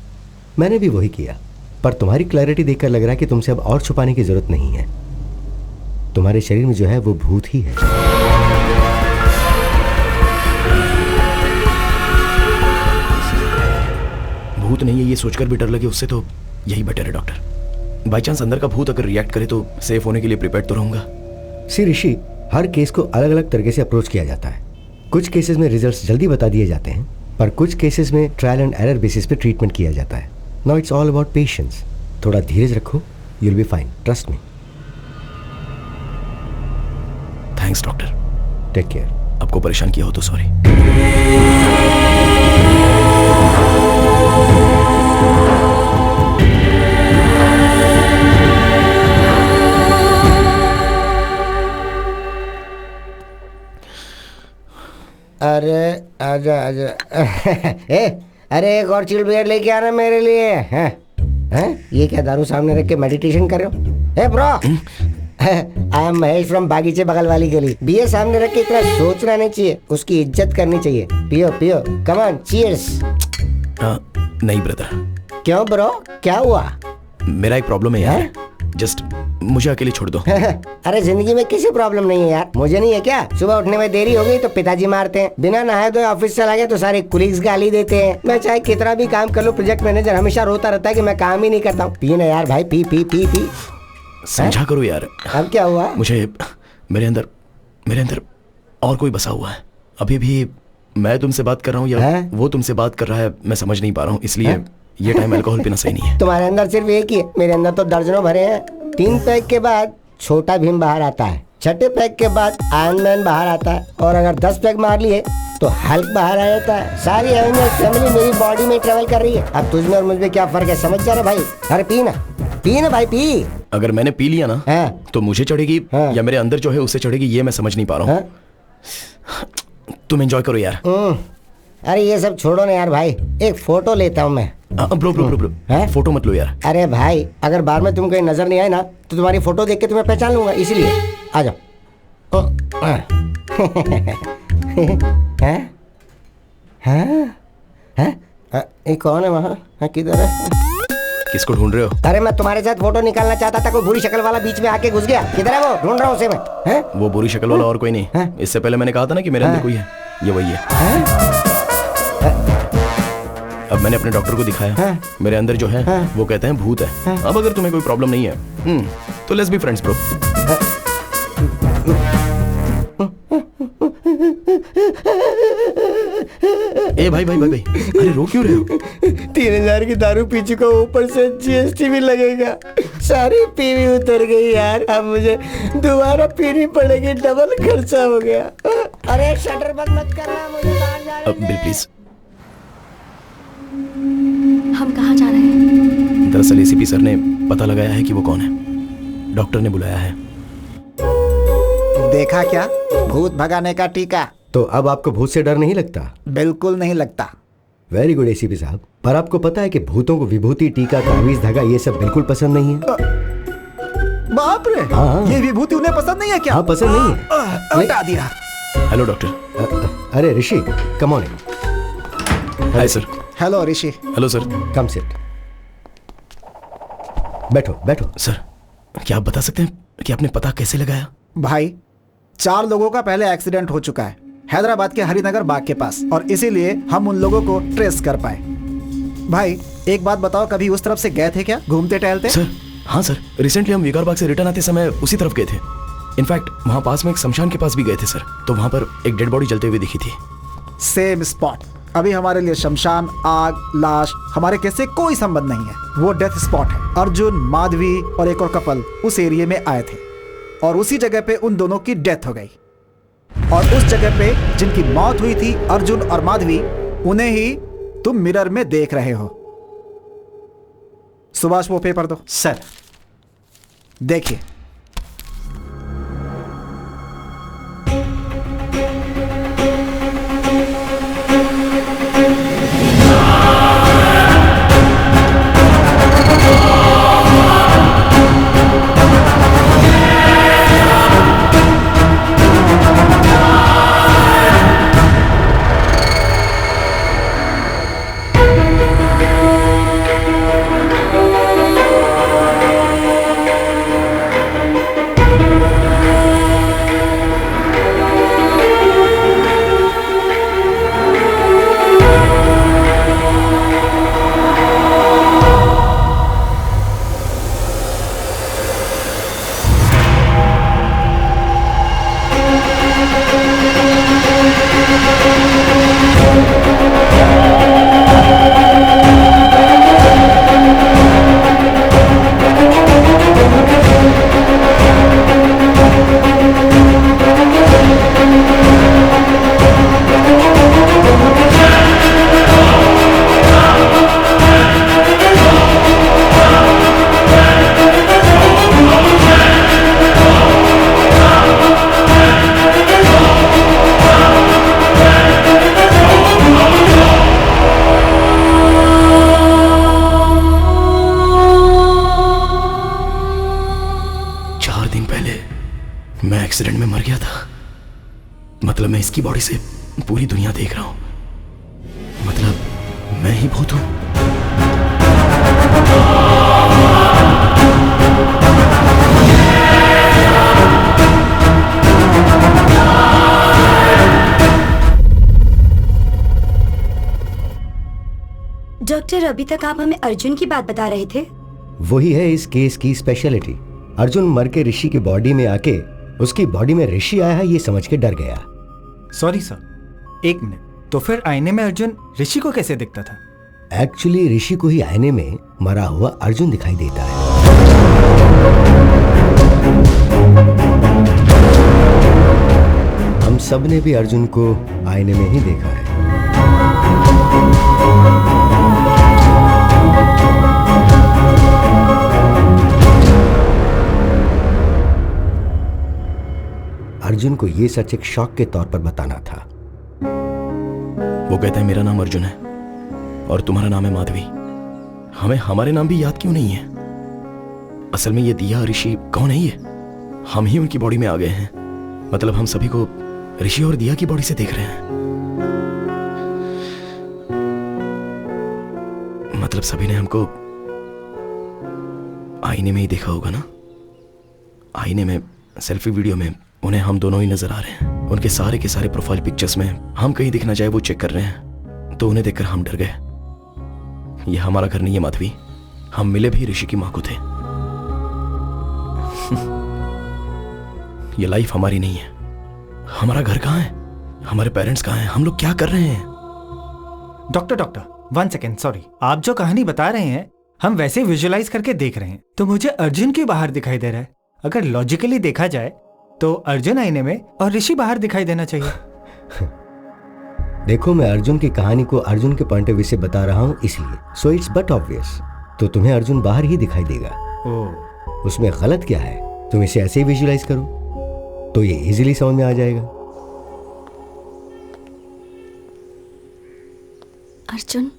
Speaker 8: मैंने भी वही किया। पर तुम्हारी क्लैरिटी देखकर लग रहा है कि तुमसे अब और छुपाने की जरूरत नहीं है। तुम्हारे शरीर में जो है वो भूत ही है।
Speaker 6: भूत नहीं है ये सोचकर भी डर लगे उससे तो यही बेटर है डॉक्टर। बाई चांस अंदर का भूत अगर रिएक्ट करे तो सेफ होने के लिए प्रिपेयर तो रहूंगा।
Speaker 8: सी ऋषि, हर केस को अलग अलग तरीके से अप्रोच किया जाता है। कुछ केसेस में रिजल्ट्स जल्दी बता दिए जाते हैं, पर कुछ केसेस में ट्रायल एंड एरर बेसिस पे ट्रीटमेंट किया जाता है। Now it's all about patience. थोड़ा धीरज रखो, you will be fine, trust me.
Speaker 6: Thanks doctor.
Speaker 8: Take care.
Speaker 6: आपको परेशान किया हो तो सॉरी।
Speaker 9: अरे आजा आजा। अरे एक और चिल बियर लेके आना मेरे लिए। हैं? ये क्या दारू सामने रख के मेडिटेशन कर रहे हो? Bro, I am Mahesh from बागीचे बगल वाली गली। बियर सामने रख के इतना सोचना नहीं चाहिए, उसकी इज्जत करनी चाहिए। पियो पियो, कम ऑन, चीयर्स।
Speaker 6: नहीं ब्रदर।
Speaker 9: क्यों ब्रो, क्या हुआ?
Speaker 6: मेरा एक प्रॉब्लम है यार, जस्ट मुझे अकेले छोड़ दो।
Speaker 9: अरे जिंदगी में किसी प्रॉब्लम नहीं है यार, मुझे नहीं है क्या? सुबह उठने में देरी हो गई तो पिताजी मारते हैं, बिना नहाए धोए ऑफिस चला गया तो सारे कुलीग्स गाली देते हैं। मैं चाहे कितना भी काम कर लूं, प्रोजेक्ट मैनेजर हमेशा रोता रहता है कि मैं काम ही नहीं करता हूँ। पी ना यार भाई, पी पी पी पी।
Speaker 6: समझा करो यार।
Speaker 9: अब क्या हुआ?
Speaker 6: मुझे मेरे अंदर और कोई बसा हुआ है। अभी भी मैं तुमसे बात कर रहा हूँ या वो तुमसे बात कर रहा है, मैं समझ नहीं पा रहा हूँ, इसलिए ये टाइम अल्कोहल पीना सही नहीं है।
Speaker 9: तुम्हारे अंदर सिर्फ एक ही है, मेरे अंदर तो दर्जनों भरे हैं। 3 पैक के बाद छोटा भीम बाहर आता है, 6ठे पैक के बाद आयरन मैन बाहर आता है, और अगर 10 पैक मार लिए तो हल्क बाहर आ जाता है। सारी एवेंजर्स फैमिली मेरी बॉडी में ट्रेवल कर रही है। अब तुझमें और मुझमें क्या फर्क है, समझ जा रहा भाई? अरे पी ना भाई, पी।
Speaker 6: अगर मैंने पी लिया ना तो मुझे चढ़ेगी या मेरे अंदर जो है उससे चढ़ेगी, ये मैं समझ नहीं पा रहा हूँ। तुम एंजॉय करो यार।
Speaker 9: अरे ये सब छोड़ो ना यार भाई, एक फोटो लेता हूँ मैं।
Speaker 6: ब्रो फोटो मत लो यार।
Speaker 9: अरे भाई, अगर बार में तुम कहीं नजर नहीं आए ना तो तुम्हारी फोटो देख के तुम्हें पहचान लूंगा, इसीलिए आ जाओ। ये कौन है वहाँ? किधर है?
Speaker 6: किसको ढूंढ रहे हो?
Speaker 9: अरे मैं तुम्हारे साथ फोटो निकालना चाहता था, कोई बुरी शक्ल वाला बीच में आके घुस गया। किधर है वो? ढूंढ रहा हूँ उसे मैं।
Speaker 6: वो बुरी शक्ल वाला और कोई नहीं। इससे पहले मैंने कहा था ना कि मेरे अंदर कोई है, ये वही है। अब मैंने अपने डॉक्टर को दिखाया, मेरे अंदर जो है वो कहते हैं भूत है। अब अगर तुम्हें कोई प्रॉब्लम नहीं है तो लेट्स बी फ्रेंड्स ब्रो। ए भाई, अरे रो क्यों रहे हो?
Speaker 9: 3000 की दारू पी चुका, ऊपर से जीएसटी भी लगेगा। सारी पीवी उतर गई यार, अब मुझे दोबारा पीनी पड़ेगी, डबल खर्चा हो गया। अरे शटर बंद मत करना, मुझे बाहर जाने दे।
Speaker 6: Bill please.
Speaker 1: हम कहाँ जा रहे हैं?
Speaker 6: दरअसल एसीपी सर ने पता लगाया है कि वो कौन है, डॉक्टर ने बुलाया है।
Speaker 5: देखा क्या, भूत भगाने का टीका।
Speaker 8: तो अब आपको भूत से डर नहीं लगता?
Speaker 5: बिल्कुल नहीं लगता।
Speaker 8: वेरी गुड एसीपी साहब। पर आपको पता है कि भूतों को विभूति, टीका, तावीज, धागा ये सब बिल्कुल पसंद नहीं है।
Speaker 5: बाप रे, ये विभूति उन्हें पसंद नहीं है क्या?
Speaker 8: हाँ, पसंद नहीं है।
Speaker 5: हटा दिया।
Speaker 6: Hello doctor.
Speaker 8: अरे Rishi, come on.
Speaker 6: Hi sir.
Speaker 5: Hello Rishi.
Speaker 6: Hello sir.
Speaker 8: Come sit. बैठो।
Speaker 6: सर, क्या आप बता सकते हैं कि आपने पता कैसे लगाया?
Speaker 5: भाई, 4 लोगों का पहले एक्सीडेंट हो चुका है हैदराबाद के हरिनगर बाग के पास, और इसीलिए हम उन लोगों को ट्रेस कर पाए। भाई एक बात बताओ, कभी उस तरफ से गए थे क्या, घूमते टहलते?
Speaker 6: सर हाँ सर, रिसेंटली हम विकार बाग से रिटर्न आते समय उसी तरफ गए थे। इनफैक्ट वहाँ पास में एक शमशान के पास भी गए थे सर, तो वहाँ पर एक डेड बॉडी जलते हुए दिखी थी।
Speaker 5: Same spot. अभी हमारे लिए शमशान, आग, लाश हमारे केस से कोई संबंध नहीं है, वो डेथ स्पॉट है। अर्जुन, माधवी और एक और कपल उस एरिया में आए थे और उसी जगह पे उन दोनों की डेथ हो गई, और उस जगह पे जिनकी मौत हुई थी, अर्जुन और माधवी, उन्हें ही तुम मिरर में देख रहे हो। सुभाष वो पेपर दो।
Speaker 10: सर
Speaker 6: एक्सीडेंट में मर गया था। मतलब मैं इसकी बॉडी से पूरी दुनिया देख रहा हूं। मतलब मैं ही भूत हूं।
Speaker 2: डॉक्टर, अभी तक आप हमें अर्जुन की बात बता रहे थे।
Speaker 8: वही है इस केस की स्पेशलिटी। अर्जुन मर के ऋषि की बॉडी में आके उसकी बॉडी में ऋषि आया है ये समझ के डर गया।
Speaker 10: सॉरी सर, एक मिनट। तो फिर आईने में अर्जुन ऋषि को कैसे दिखता था?
Speaker 8: एक्चुअली ऋषि को ही आईने में मरा हुआ अर्जुन दिखाई देता है। हम सब ने भी अर्जुन को आईने में ही देखा है। अर्जुन को ये सच एक शॉक के तौर पर बताना था।
Speaker 6: वो कहता है मेरा नाम अर्जुन है और तुम्हारा नाम है माधवी। हमें हमारे नाम भी याद क्यों नहीं है? असल में ये दिया ऋषि कौन है? ये हम ही उनकी बॉडी में आ गए हैं। मतलब हम सभी को ऋषि और दिया की बॉडी से देख रहे हैं। मतलब सभी ने हमको आईने में ही देखा होगा ना। आईने में, सेल्फी वीडियो में उन्हें हम दोनों ही नजर आ रहे हैं। उनके सारे के सारे प्रोफाइल पिक्चर्स में हम कहीं दिखना चाहे वो चेक कर रहे हैं। तो उन्हें देखकर हम डर गए। ये हमारा घर नहीं है माधवी। हम मिले भी ऋषि की मां को थे। ये लाइफ हमारी नहीं है। हमारा घर कहां है? हमारे पेरेंट्स कहां हैं? हम लोग क्या कर रहे हैं?
Speaker 10: Doctor 1 second, sorry. आप जो कहानी बता रहे हैं हम वैसे विजुअलाइज करके देख रहे हैं। तो मुझे अर्जुन क्यों बाहर दिखाई दे रहा है? अगर लॉजिकली देखा जाए तो अर्जुन आईने में और ऋषि बाहर दिखाई देना चाहिए।
Speaker 8: देखो, मैं अर्जुन की कहानी को अर्जुन के पॉइंट ऑफ व्यू से बता रहा हूं इसलिए। So it's but obvious. तो तुम्हें अर्जुन बाहर ही दिखाई देगा। उसमें गलत क्या है? तुम इसे ऐसे ही विजुअलाइज करो तो ये इजीली समझ में आ जाएगा।
Speaker 1: अर्जुन,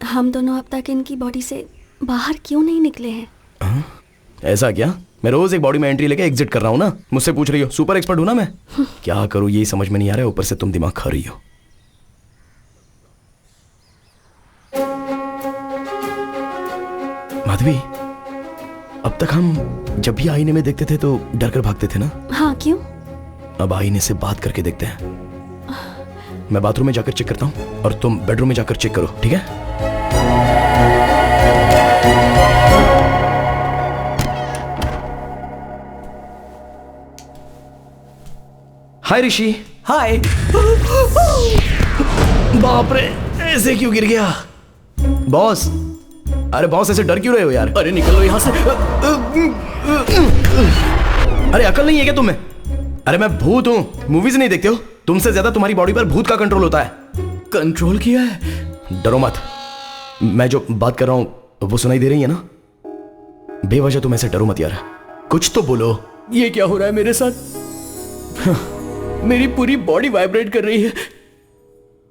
Speaker 1: हम दोनों अब तक इनकी बॉडी से बाहर क्यों नहीं निकले हैं?
Speaker 6: ऐसा क्या? मैं रोज एक बॉडी में एंट्री लेके एग्जिट कर रहा हूं ना। मुझसे पूछ रही हो? सुपर एक्सपर्ट हूं ना मैं। क्या करूं ये समझ में नहीं आ रहा है। ऊपर से तुम दिमाग खा रही हो। माधवी, अब तक हम जब भी आईने में देखते थे तो डर कर भागते थे ना।
Speaker 1: हाँ, क्यों?
Speaker 6: अब आईने से बात करके देखते हैं। मैं बाथरूम में जाकर चेक करता हूं और तुम बेडरूम में जाकर चेक करो, ठीक है? हाय ऋषि।
Speaker 7: हाय।
Speaker 6: बाप रे, ऐसे क्यों गिर गया? बॉस, अरे बॉस ऐसे डर क्यों रहे हो यार?
Speaker 7: अरे निकलो यहाँ से।
Speaker 6: अरे अकल नहीं है क्या तुम्हें? अरे मैं भूत हूँ, मूवीज नहीं देखते हो? तुमसे ज्यादा तुम्हारी बॉडी पर भूत का कंट्रोल होता है।
Speaker 7: कंट्रोल किया है?
Speaker 6: डरो मत। मैं जो बात कर रहा हूँ वो सुनाई दे रही है ना? बेवजह तुम ऐसे डरो मत यार। कुछ तो बोलो।
Speaker 7: ये क्या हो रहा है मेरे साथ? मेरी पूरी बॉडी वाइब्रेट कर रही है।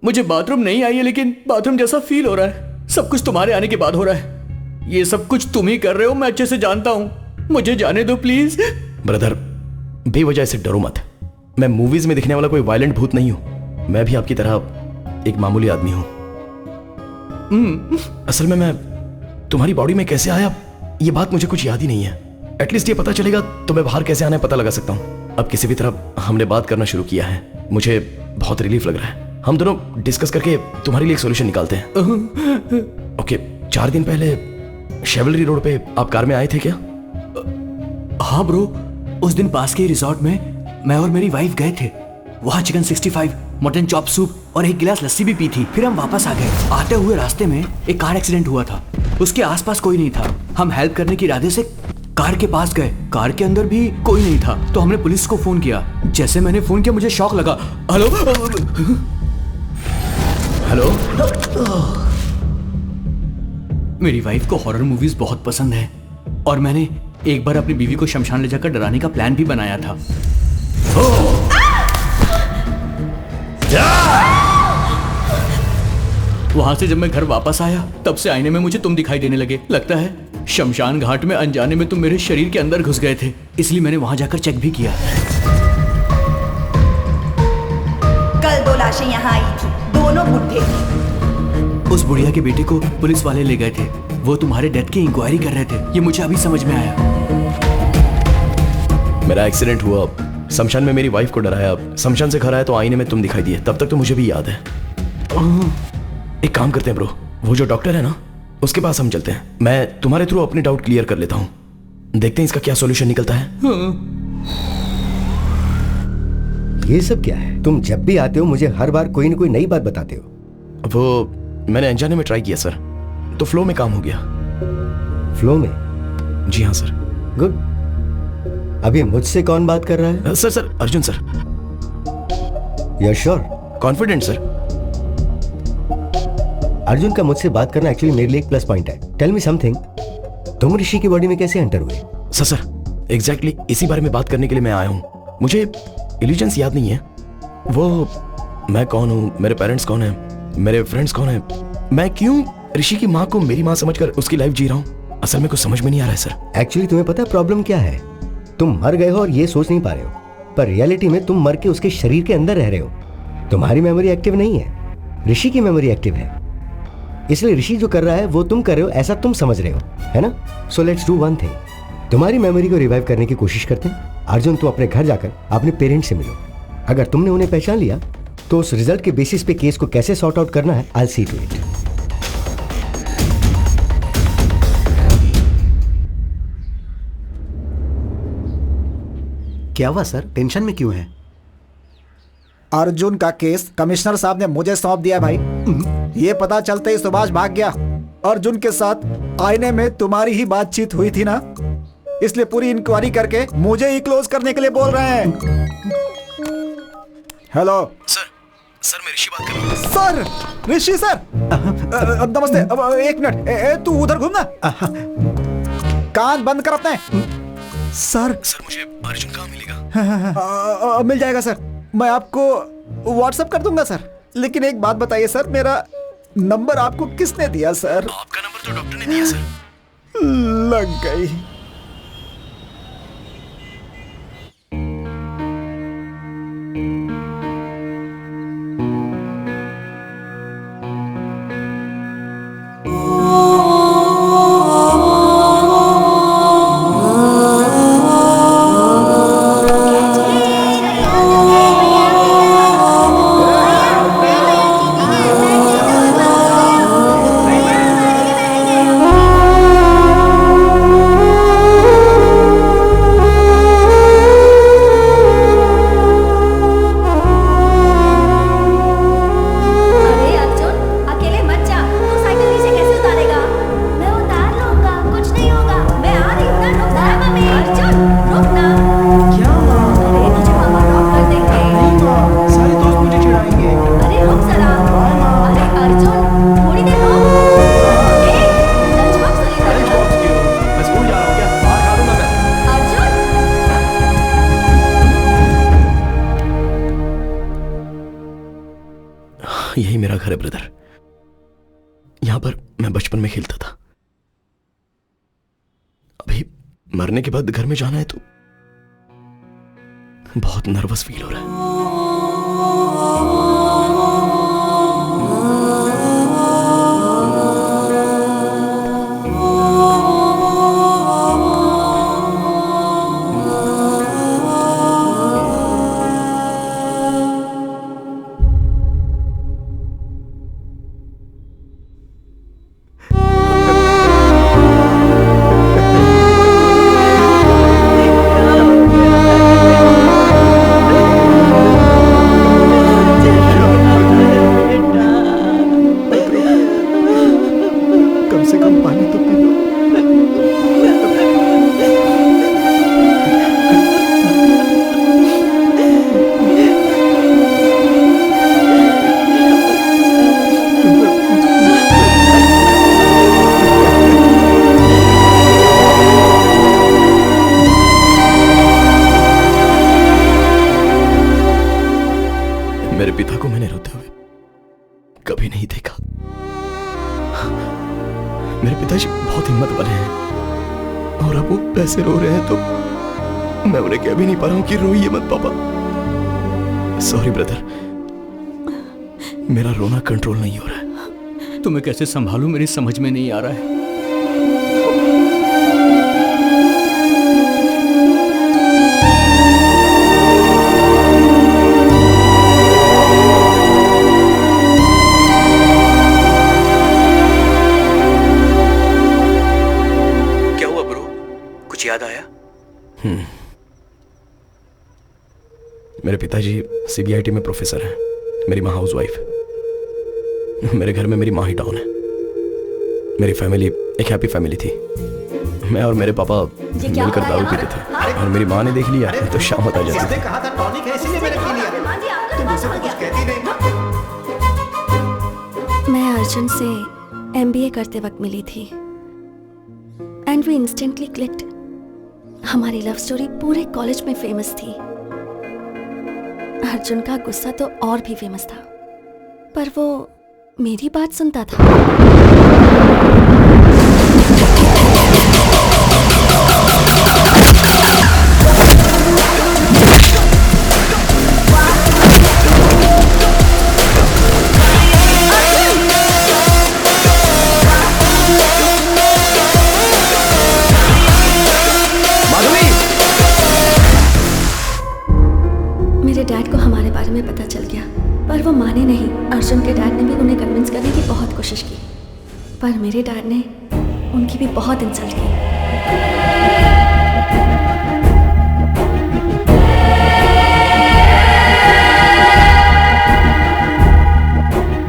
Speaker 7: मुझे बाथरूम नहीं आई है लेकिन बाथरूम जैसा फील हो रहा है। सब कुछ तुम्हारे आने के बाद हो रहा है। ये सब कुछ तुम ही कर रहे हो, मैं अच्छे से जानता हूं। मुझे जाने दो प्लीज।
Speaker 6: ब्रदर, बेवजह ऐसे डरो मत। मैं मूवीज में दिखने वाला कोई वायलेंट भूत नहीं हूं। मैं भी आपकी तरह एक मामूली आदमी हूं। असल में मैं तुम्हारी बॉडी में कैसे आया ये बात मुझे कुछ याद ही नहीं है। एटलीस्ट ये पता चलेगा तो मैं बाहर कैसे आना है पता लगा सकता हूं। अब किसी भी तरह हमने बात करना शुरू किया है। मुझे बहुत रिलीफ लग रहा है। हम दोनों डिस्कस करके तुम्हारे लिए एक सॉल्यूशन निकालते हैं। ओके, 4 दिन पहले शेवलरी रोड पे आप कार में आए थे क्या?
Speaker 7: हाँ ब्रो, उस दिन पास के रिजॉर्ट में मैं और मेरी वाइफ गए थे। वहाँ चिकन 65, मटन चॉप सूप और एक गिलास लस्सी भी पी थी। फिर हम वापस आ गए। आते हुए रास्ते में एक कार एक्सीडेंट हुआ था। उसके आसपास कोई नहीं था। हम हेल्प करने के इरादे से कार के पास गए। कार के अंदर भी कोई नहीं था तो हमने पुलिस को फोन किया। जैसे मैंने फोन किया मुझे शॉक लगा। Hello hello. मेरी वाइफ को हॉरर मूवीज बहुत पसंद है और मैंने एक बार अपनी बीवी को शमशान ले जाकर डराने का प्लान भी बनाया था। वहां से जब मैं घर वापस आया तब से आईने में मुझे तुम दिखाई देने लगे। लगता है शमशान घाट में अनजाने में तुम मेरे शरीर के अंदर घुस गए थे, इसलिए मैंने वहां जाकर चेक भी किया।
Speaker 2: कल 2 लाशें यहाँ आई थी, दोनों बुढ़े थे।
Speaker 7: उस बुढ़िया के बेटे को पुलिस वाले ले गए थे, वो तुम्हारे डेथ की इंक्वायरी कर रहे थे, ये मुझे अभी समझ में आया।
Speaker 6: मेरा एक्सीडेंट हुआ, शमशान में मेरी वाइफ को डराया, शमशान से घर आया तो आईने में तुम दिखाई दिए, तब तक तो मुझे भी याद है। एक काम करते हैं ब्रो, वो जो डॉक्टर है ना उसके पास हम चलते हैं, मैं तुम्हारे थ्रू अपने डाउट क्लियर कर लेता हूँ, देखते हैं इसका क्या सॉल्यूशन निकलता है।
Speaker 8: ये सब क्या है? तुम जब भी आते हो मुझे हर बार कोई ना कोई नई बात बताते हो।
Speaker 6: वो मैंने अनजाने में ट्राई किया सर, तो फ्लो में काम हो गया।
Speaker 8: फ्लो में?
Speaker 6: जी हाँ सर।
Speaker 8: गुड। अभी मुझसे कौन बात कर रहा है?
Speaker 6: Sir Arjun sir.
Speaker 8: You sure?
Speaker 6: Confident sir.
Speaker 8: Arjun का मुझसे बात करना एक्चुअली मेरे लिए एक प्लस पॉइंट है। टेल मी समथिंग, तुम ऋषि की बॉडी में कैसे एंटर हुए?
Speaker 6: सर एग्जैक्टली इसी बारे में बात करने के लिए मैं आया हूँ। मुझे इल्यूजन्स याद नहीं है, वो मैं कौन हूँ, मेरे पेरेंट्स कौन है, मेरे फ्रेंड्स कौन है, मैं क्यों ऋषि की माँ को मेरी माँ समझकर उसकी लाइफ जी रहा हूँ, असल में कुछ समझ में नहीं आ रहा है सर।
Speaker 8: एक्चुअली तुम्हें पता है प्रॉब्लम क्या है? तुम मर गए हो और ये सोच नहीं पा रहे हो, पर रियलिटी में तुम मर के उसके शरीर के अंदर रह रहे हो। तुम्हारी मेमोरी एक्टिव नहीं है, ऋषि की मेमोरी एक्टिव है, इसलिए ऋषि जो कर रहा है वो तुम कर रहे हो ऐसा तुम समझ रहे हो, है ना? So let's do one thing, तुम्हारी मेमोरी को रिवाइव करने की कोशिश करते हैं। अर्जुन तुम अपने घर जाकर अपने पेरेंट्स से मिलो, अगर तुमने उन्हें पहचान लिया तो उस रिजल्ट के बेसिस पे केस को कैसे सॉर्ट आउट करना है, आई सी टू इट।
Speaker 4: क्या हुआ सर, टेंशन में क्यों है?
Speaker 5: अर्जुन का केस कमिश्नर साहब ने मुझे सौंप दिया भाई। ये पता चलते ही सुभाष भाग गया। अर्जुन के साथ आईने में तुम्हारी ही बातचीत हुई थी ना, इसलिए पूरी इंक्वायरी करके मुझे ही क्लोज करने के लिए बोल रहे हैं। हेलो
Speaker 6: सर मैं ऋषि बात कर रहा हूँ।
Speaker 5: सर, ऋषि सर, नमस्ते। एक मिनट, तू उधर घूमना, कान बंद कर अपने। सर
Speaker 6: मुझे अर्जुन कहाँ मिलेगा?
Speaker 5: मिल जाएगा सर, मैं आपको व्हाट्सएप कर दूंगा सर। लेकिन एक बात बताइए सर, मेरा नंबर आपको किसने दिया सर?
Speaker 6: आपका नंबर तो डॉक्टर ने दिया सर।
Speaker 5: लग गई।
Speaker 6: यही मेरा घर है ब्रदर, यहां पर मैं बचपन में खेलता था। अभी मरने के बाद घर में जाना है तो बहुत नर्वस फील हो रहा है। मेरे पिता को मैंने रोते हुए कभी नहीं देखा। मेरे पिताजी बहुत हिम्मत वाले हैं। और अब वो पैसे रो रहे हैं तो मैं उन्हें कह भी नहीं पा रहा हूं कि रोइए मत पापा। सॉरी ब्रदर, मेरा रोना कंट्रोल नहीं हो रहा है।
Speaker 7: तुम्हें कैसे संभालूं मेरी समझ में नहीं आ रहा है। क्या हुआ ब्रो, कुछ याद आया?
Speaker 6: मेरे पिताजी सीबीआईटी में प्रोफेसर हैं, मेरी माँ हाउस वाइफ। मेरे घर में मेरी माँ ही डाउन है। मेरी फैमिली एक हैप्पी फैमिली थी। मैं और मेरे पापा मिलकर दारू पीते थे और मेरी माँ ने देख लिया तो शामत आ जाती थी।
Speaker 4: कहा था टॉनिक है इसीलिए मैंने पी लिया। तुम मुझसे तो कुछ कहती नहीं।
Speaker 1: मैं अर्जुन से एमबीए करते वक्त मिली थी एंड वी इंस्टेंटली क्लिक्ड। हमारी लव स्टोरी पूरे कॉलेज में फेमस थी। अर्जुन का गुस्सा तो और भी फेमस था, पर वो मेरी बात सुनता था। मेरे डैड को हमारे बारे में पता चल गया, पर वो माने नहीं। अर्जुन के डैड ने भी उन्हें कन्विंस करने की बहुत कोशिश की, पर मेरे डैड ने उनकी भी बहुत इंसल्ट की।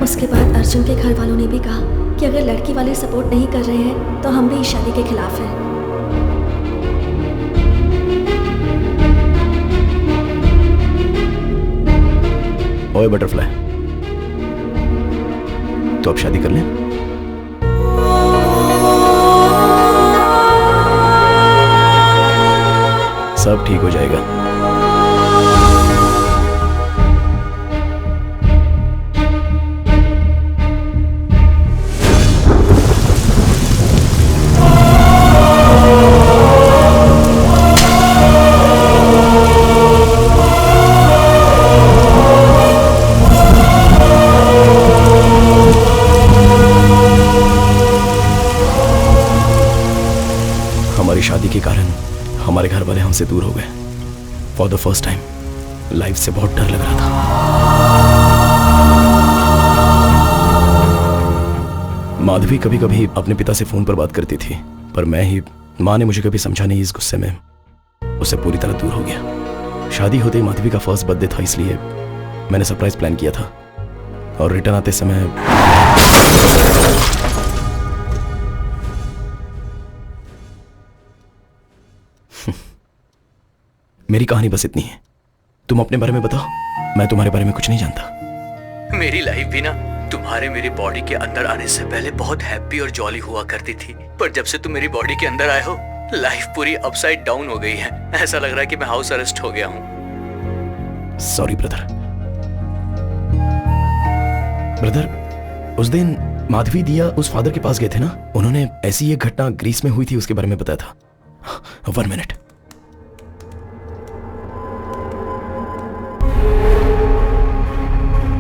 Speaker 1: उसके बाद अर्जुन के घर वालों ने भी कहा कि अगर लड़की वाले सपोर्ट नहीं कर रहे हैं तो हम भी इस शादी के खिलाफ हैं।
Speaker 6: ओए बटरफ्लाई, तो अब शादी कर लें? सब ठीक हो जाएगा। हमारी शादी के कारण हमारे घर वाले हमसे दूर हो गए। For the first time life से बहुत डर लग रहा था। माधवी कभी कभी अपने पिता से फोन पर बात करती थी, पर माँ ने मुझे कभी समझा नहीं। इस गुस्से में उससे पूरी तरह दूर हो गया। शादी होते ही माधवी का फर्स्ट बर्थडे था, इसलिए मैंने सरप्राइज प्लान किया था और रिटर्न आते समय मेरी कहानी बस इतनी है। तुम अपने बारे में बताओ, मैं तुम्हारे बारे में कुछ नहीं जानता।
Speaker 7: मेरी लाइफ भी ना तुम्हारे मेरी बॉडी के अंदर आने से पहले बहुत हैप्पी और जॉली हुआ करती थी, पर जब से तुम मेरी बॉडी के अंदर आए हो लाइफ पूरी अपसाइड डाउन हो गई है। ऐसा लग रहा है कि मैं हाउस अरेस्ट हो गया हूँ।
Speaker 6: Sorry brother. उस दिन माधवी दिया उस फादर के पास गए थे ना, उन्होंने ऐसी एक घटना ग्रीस में हुई थी उसके बारे में बताया था। 1 मिनट।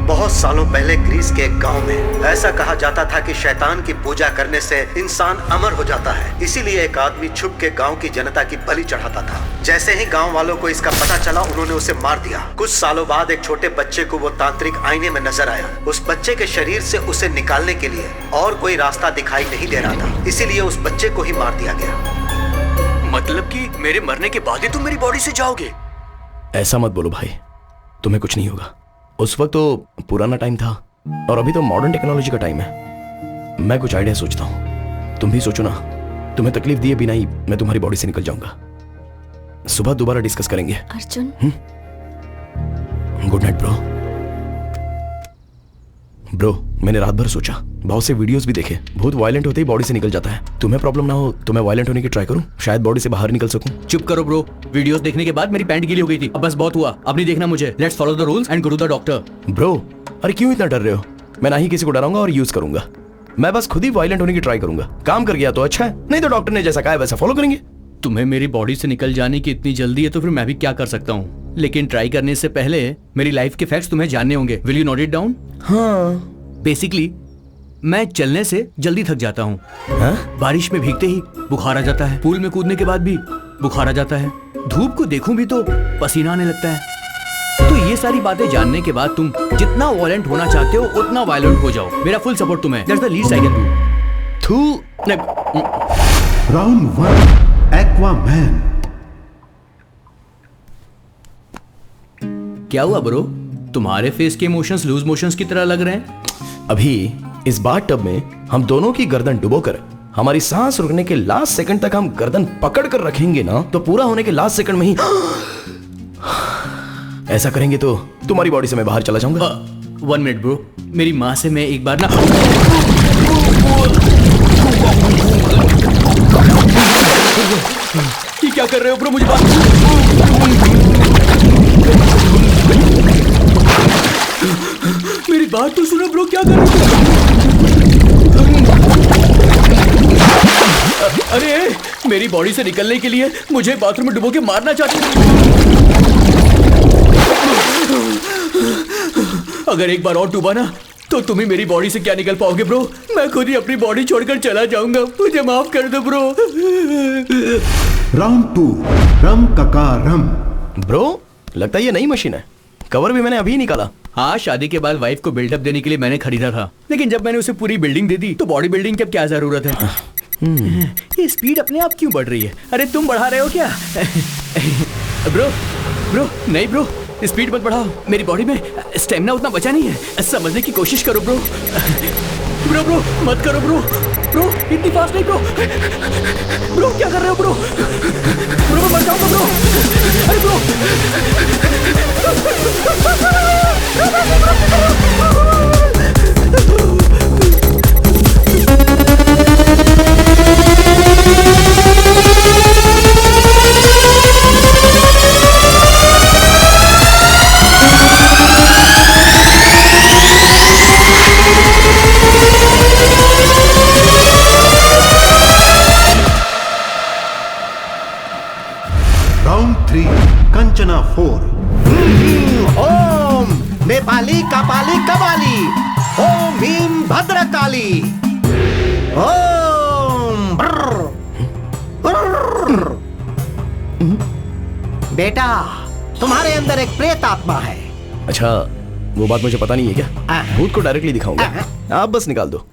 Speaker 4: बहुत सालों पहले ग्रीस के एक गांव में ऐसा कहा जाता था कि शैतान की पूजा करने से इंसान अमर हो जाता है। इसीलिए एक आदमी छुप के गांव की जनता की बलि चढ़ाता था। जैसे ही गांव वालों को इसका पता चला, उन्होंने उसे मार दिया। कुछ सालों बाद एक छोटे बच्चे को वो तांत्रिक आईने में नजर आया। उस बच्चे के शरीर से उसे निकालने के लिए और कोई रास्ता दिखाई नहीं दे रहा था, इसीलिए उस बच्चे को ही मार दिया गया।
Speaker 7: मतलब कि मेरे मरने के बाद ही तुम मेरी बॉडी से जाओगे?
Speaker 6: ऐसा मत बोलो भाई, तुम्हें कुछ नहीं होगा। उस वक्त तो पुराना टाइम था और अभी तो मॉडर्न टेक्नोलॉजी का टाइम है। मैं कुछ आइडिया सोचता हूँ, तुम भी सोचो ना। तुम्हें तकलीफ दिए बिना ही मैं तुम्हारी बॉडी से निकल जाऊंगा। सुबह दोबारा डिस्कस करेंगे।
Speaker 1: Arjun,
Speaker 6: good night bro. मैंने रात भर सोचा, बहुत से वीडियोस भी देखे, बहुत वायलेंट होते ही बॉडी से निकल जाता है। तुम्हें प्रॉब्लम ना हो तो मैं वायलेंट होने की ट्राई करूं, शायद बॉडी से बाहर निकल सकूं।
Speaker 7: चुप करो ब्रो, वीडियोस देखने के बाद मेरी पैंट गीली हो गई थी। अब बस बहुत हुआ, अब नहीं देखना मुझे। Let's follow the rules and go to the doctor.
Speaker 6: Bro, अरे क्यों इतना डर रहे हो? मैं ना ही किसी को डराऊंगा और यूज करूंगा। मैं बस खुद ही वायलेंट होने की ट्राई करूंगा। काम कर गया तो अच्छा है, नहीं तो डॉक्टर ने जैसा कहा है वैसा फॉलो करेंगे।
Speaker 7: तुम्हें मेरी बॉडी से निकल जाने की इतनी जल्दी है तो फिर मैं भी क्या कर सकता हूँ, लेकिन ट्राई करने से पहले मेरी लाइफ के फैक्ट्स तुम्हें जानने होंगे। Will you note it down?
Speaker 6: हाँ।
Speaker 7: बेसिकली मैं चलने से जल्दी थक जाता हूँ। बारिश में भीगते ही बुखार आ जाता है, पूल में कूदने के बाद भी बुखार आ जाता है, धूप को देखूं भी तो पसीना आने लगता है। तो ये सारी बातें जानने के बाद तुम जितना वायलेंट होना चाहते हो उतना वायलेंट हो जाओ। मेरा फुल सपोर्ट तुम्हें। That's the least I can do.
Speaker 4: Round 1, Aquaman.
Speaker 7: क्या हुआ ब्रो? तुम्हारे फेस के इमोशंस लूज मोशंस की तरह लग रहे हैं।
Speaker 6: अभी इस बाथटब में हम दोनों की गर्दन डुबोकर हमारी सांस रुकने के लास्ट सेकंड तक हम गर्दन पकड़ कर रखेंगे ना, तो पूरा होने के लास्ट सेकंड में ही ऐसा करेंगे तो तुम्हारी बॉडी से मैं बाहर चला जाऊंगा।
Speaker 7: 1 मिनट ब्रो, मेरी माँ से मैं एक बार ना ये क्या कर रहे हो ब्रो? मुझे बात मेरी बात तो सुनो ब्रो, क्या कर रहे हो? अरे मेरी बॉडी से निकलने के लिए मुझे बाथरूम में डुबो के मारना चाहते हो? अगर एक बार और डूबा ना तो तुम ही मेरी बॉडी से क्या निकल पाओगे ब्रो। मैं खुद ही अपनी बॉडी छोड़कर चला जाऊंगा, मुझे माफ कर दो ब्रो।
Speaker 4: राउंड 2, रम कका रम।
Speaker 6: ब्रो लगता है ये नई मशीन है, कवर भी मैंने अभी निकाला।
Speaker 7: हाँ, शादी के बाद वाइफ को बिल्डअप देने के लिए मैंने खरीदा था, लेकिन जब मैंने उसे पूरी बिल्डिंग दे दी तो बॉडी बिल्डिंग की अब क्या जरूरत है। ये स्पीड अपने आप क्यों बढ़ रही है? अरे तुम बढ़ा रहे हो क्या? ब्रो नहीं ब्रो, स्पीड मत बढ़ाओ, मेरी बॉडी में स्टेमिना उतना बचा नहीं है। समझने की कोशिश करो ब्रो। ब्रो मत करो ब्रो इतनी फास्ट नहीं ब्रो। क्या कर रहे हो ब्रो? मैं मर जाऊंगा ब्रो। अरे ब्रो
Speaker 4: राउंड 3, कंचना 4। ओम नेपाली कपाली कबाली, ओम भीम भद्रकाली, ओम बेटा तुम्हारे अंदर एक प्रेत आत्मा है।
Speaker 6: अच्छा वो बात मुझे पता नहीं है क्या? भूत को डायरेक्टली दिखाऊंगा, आप बस निकाल दो।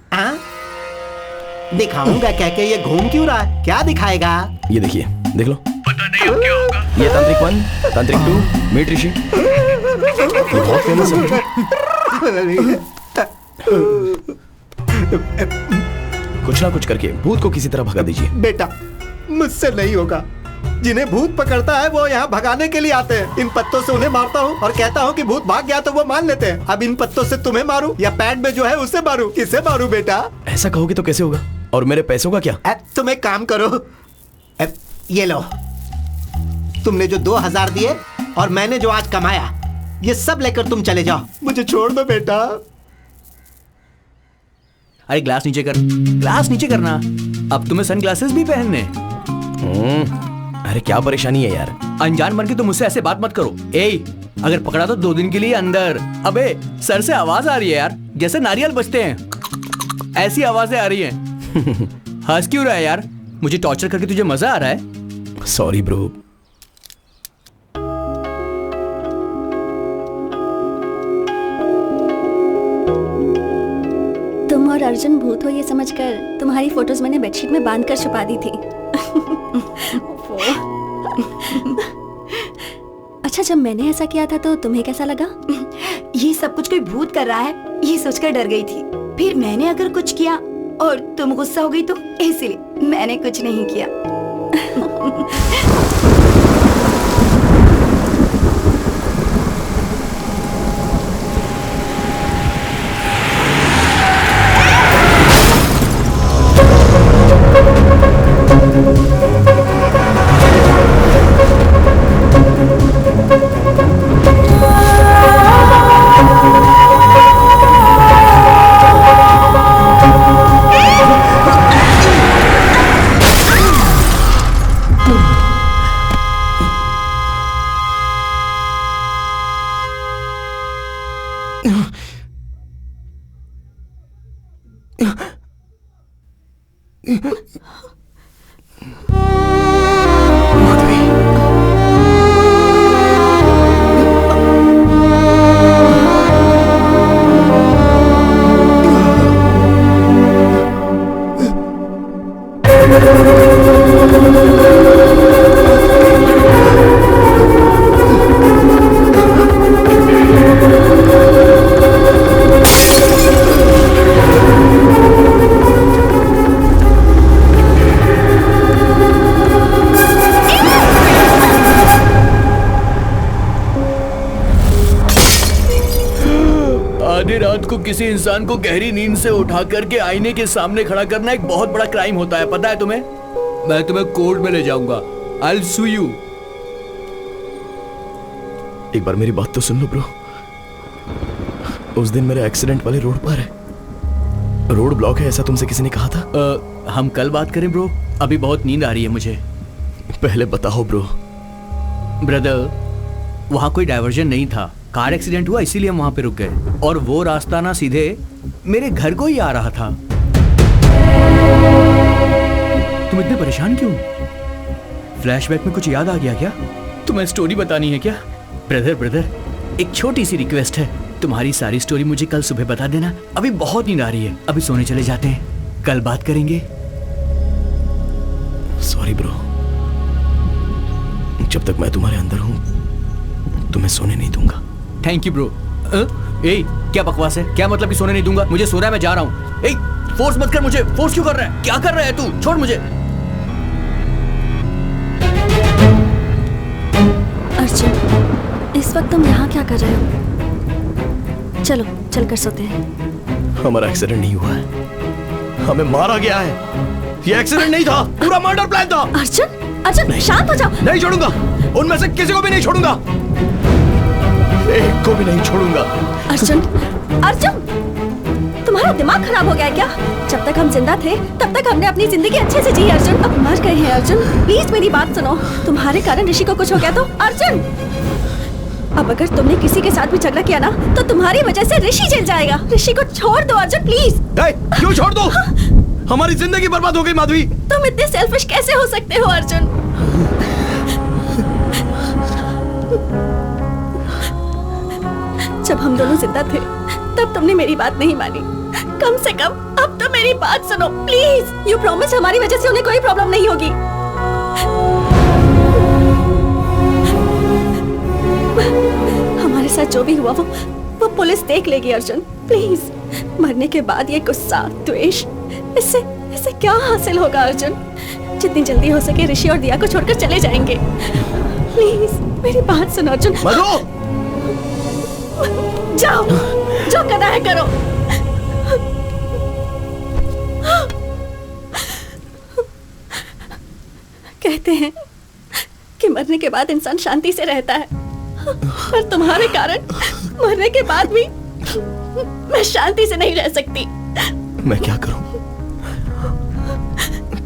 Speaker 4: दिखाऊंगा कह के ये घूम क्यों रहा है? क्या दिखाएगा?
Speaker 6: ये देखिए, देख लो। पता नहीं अब क्या होगा। ये तांत्रिक 1, तांत्रिक 2, मीट ऋषि, ये बहुत फेमस है। कुछ ना कुछ करके भूत को किसी तरह भगा दीजिए।
Speaker 4: बेटा मुझसे नहीं होगा, जिन्हें भूत पकड़ता है वो यहाँ भगाने के लिए आते हैं। इन पत्तों से उन्हें मारता हूँ और कहता हूँ कि भूत भाग गया तो वो मान लेते हैं। अब इन पत्तों से तुम्हें मारूं या पैड में जो है उसे मारूं? किसे मारूं बेटा?
Speaker 6: ऐसा कहोगे तो कैसे होगा? और मेरे पैसों का क्या?
Speaker 4: तुम एक काम करो, ये लो, तुमने जो 2000 दिए और मैंने जो आज कमाया, ये सब लेकर तुम चले जाओ। मुझे छोड़ दो बेटा।
Speaker 7: अरे ग्लास नीचे कर, ग्लास नीचे करना। अब तुम्हें सन ग्लासेस भी पहनने।
Speaker 6: अरे क्या परेशानी है यार?
Speaker 7: अनजान बन के तुम मुझसे ऐसे बात मत करो। अगर पकड़ा तो 2 दिन के लिए अंदर। अबे सर से आवाज आ रही है यार, जैसे नारियल बजते हैं, ऐसी आवाजें आ रही हैं। हंस क्यों रहा है यार? मुझे टॉर्चर करके तुझे मजा आ रहा है?
Speaker 6: Sorry bro.
Speaker 1: तुम और अर्जुन भूत हो ये समझकर तुम्हारी फोटोज मैंने बेडशीट में बांध कर छुपा दी थी। अच्छा, जब मैंने ऐसा किया था तो तुम्हें कैसा लगा?
Speaker 2: ये सब कुछ कोई भूत कर रहा है ये सोचकर डर गई थी। फिर मैंने अगर कुछ किया और तुम गुस्सा हो गई तो इसलिए मैंने कुछ नहीं किया।
Speaker 7: आधी रात को किसी इंसान को गहरी नींद से उठा करके आईने के सामने खड़ा करना एक बहुत बड़ा क्राइम होता है, पता है तुम्हें? मैं तुम्हें कोर्ट में ले जाऊंगा। I'll sue you।
Speaker 6: एक बार मेरी बात तो सुन लो ब्रो। उस दिन मेरे एक्सीडेंट वाले रोड पर है, रोड ब्लॉक है ऐसा तुमसे किसी ने कहा था?
Speaker 7: हम कल बात करें ब्रो, अभी बहुत नींद आ रही है मुझे।
Speaker 6: पहले बताओ ब्रो।
Speaker 7: ब्रदर, वहां कोई डायवर्जन नहीं था, कार एक्सीडेंट हुआ इसीलिए हम वहां पे रुक गए, और वो रास्ता ना सीधे मेरे घर को ही आ रहा था। तुम इतने परेशान क्यों? फ्लैशबैक में कुछ याद आ गया क्या? तुम्हें स्टोरी बतानी है क्या? ब्रदर, एक छोटी सी रिक्वेस्ट है, तुम्हारी सारी स्टोरी मुझे कल सुबह बता देना। अभी बहुत नींद आ रही है, अभी सोने चले जाते हैं, कल बात करेंगे।
Speaker 6: सॉरी ब्रो, जब तक मैं तुम्हारे अंदर हूं तुम्हें सोने नहीं दूंगा।
Speaker 7: Thank you bro. ए, क्या बकवास है? क्या मतलब कि सोने नहीं दूंगा? मुझे सो रहा है, मैं जा रहा हूँ। ए, फोर्स मत कर मुझे। फोर्स क्यों कर रहा है? क्या कर रहा है तू? छोड़ मुझे।
Speaker 1: अर्जुन, इस वक्त तुम यहाँ क्या कर रहे हो? चलो चलकर सोते हैं।
Speaker 6: हमारा एक्सीडेंट नहीं हुआ है, हमें मारा गया है। ये एक्सीडेंट नहीं था, पूरा मर्डर प्लान था।
Speaker 1: अर्जुन, शांत हो जाओ।
Speaker 6: नहीं छोड़ूंगा, उनमें से किसी को भी नहीं छोड़ूंगा, एक को भी नहीं छोड़ूंगा।
Speaker 1: अर्जुन, तुम्हारा दिमाग खराब हो गया है क्या? जब तक हम जिंदा थे तब तक हमने अपनी जिंदगी अच्छे से जी अर्जुन, अब मर गए हैं अर्जुन, प्लीज मेरी बात सुनो। तुम्हारे कारण ऋषि को कुछ हो गया तो अर्जुन, अब अगर तुमने किसी के साथ भी झगड़ा किया ना तो तुम्हारी वजह से ऋषि जल जाएगा। ऋषि को छोड़ दो अर्जुन, प्लीज।
Speaker 6: क्यों छोड़ दो? हमारी जिंदगी बर्बाद हो गई माधवी।
Speaker 1: तुम इतने सेल्फिश कैसे हो सकते हो अर्जुन? जब हम दोनों जिंदा थे तब तुमने मेरी बात नहीं मानी, कम से कम अब तो मेरी बात सुनो प्लीज। यू प्रॉमिस हमारी वजह से उन्हें कोई प्रॉब्लम नहीं होगी। हमारे साथ जो भी हुआ वो पुलिस देख लेगी अर्जुन, प्लीज। मरने के बाद ये गुस्सा, द्वेष, इससे क्या हासिल होगा अर्जुन? जितनी जल्दी हो सके ऋषि और दिया को छोड़कर चले जाएंगे। प्लीज मेरी बात सुनो अर्जुन। जाओ, जो करना है करो। कहते हैं कि मरने के बाद इंसान शांति से रहता है, पर तुम्हारे कारण मरने के बाद भी मैं शांति से नहीं रह सकती।
Speaker 6: मैं क्या करूं?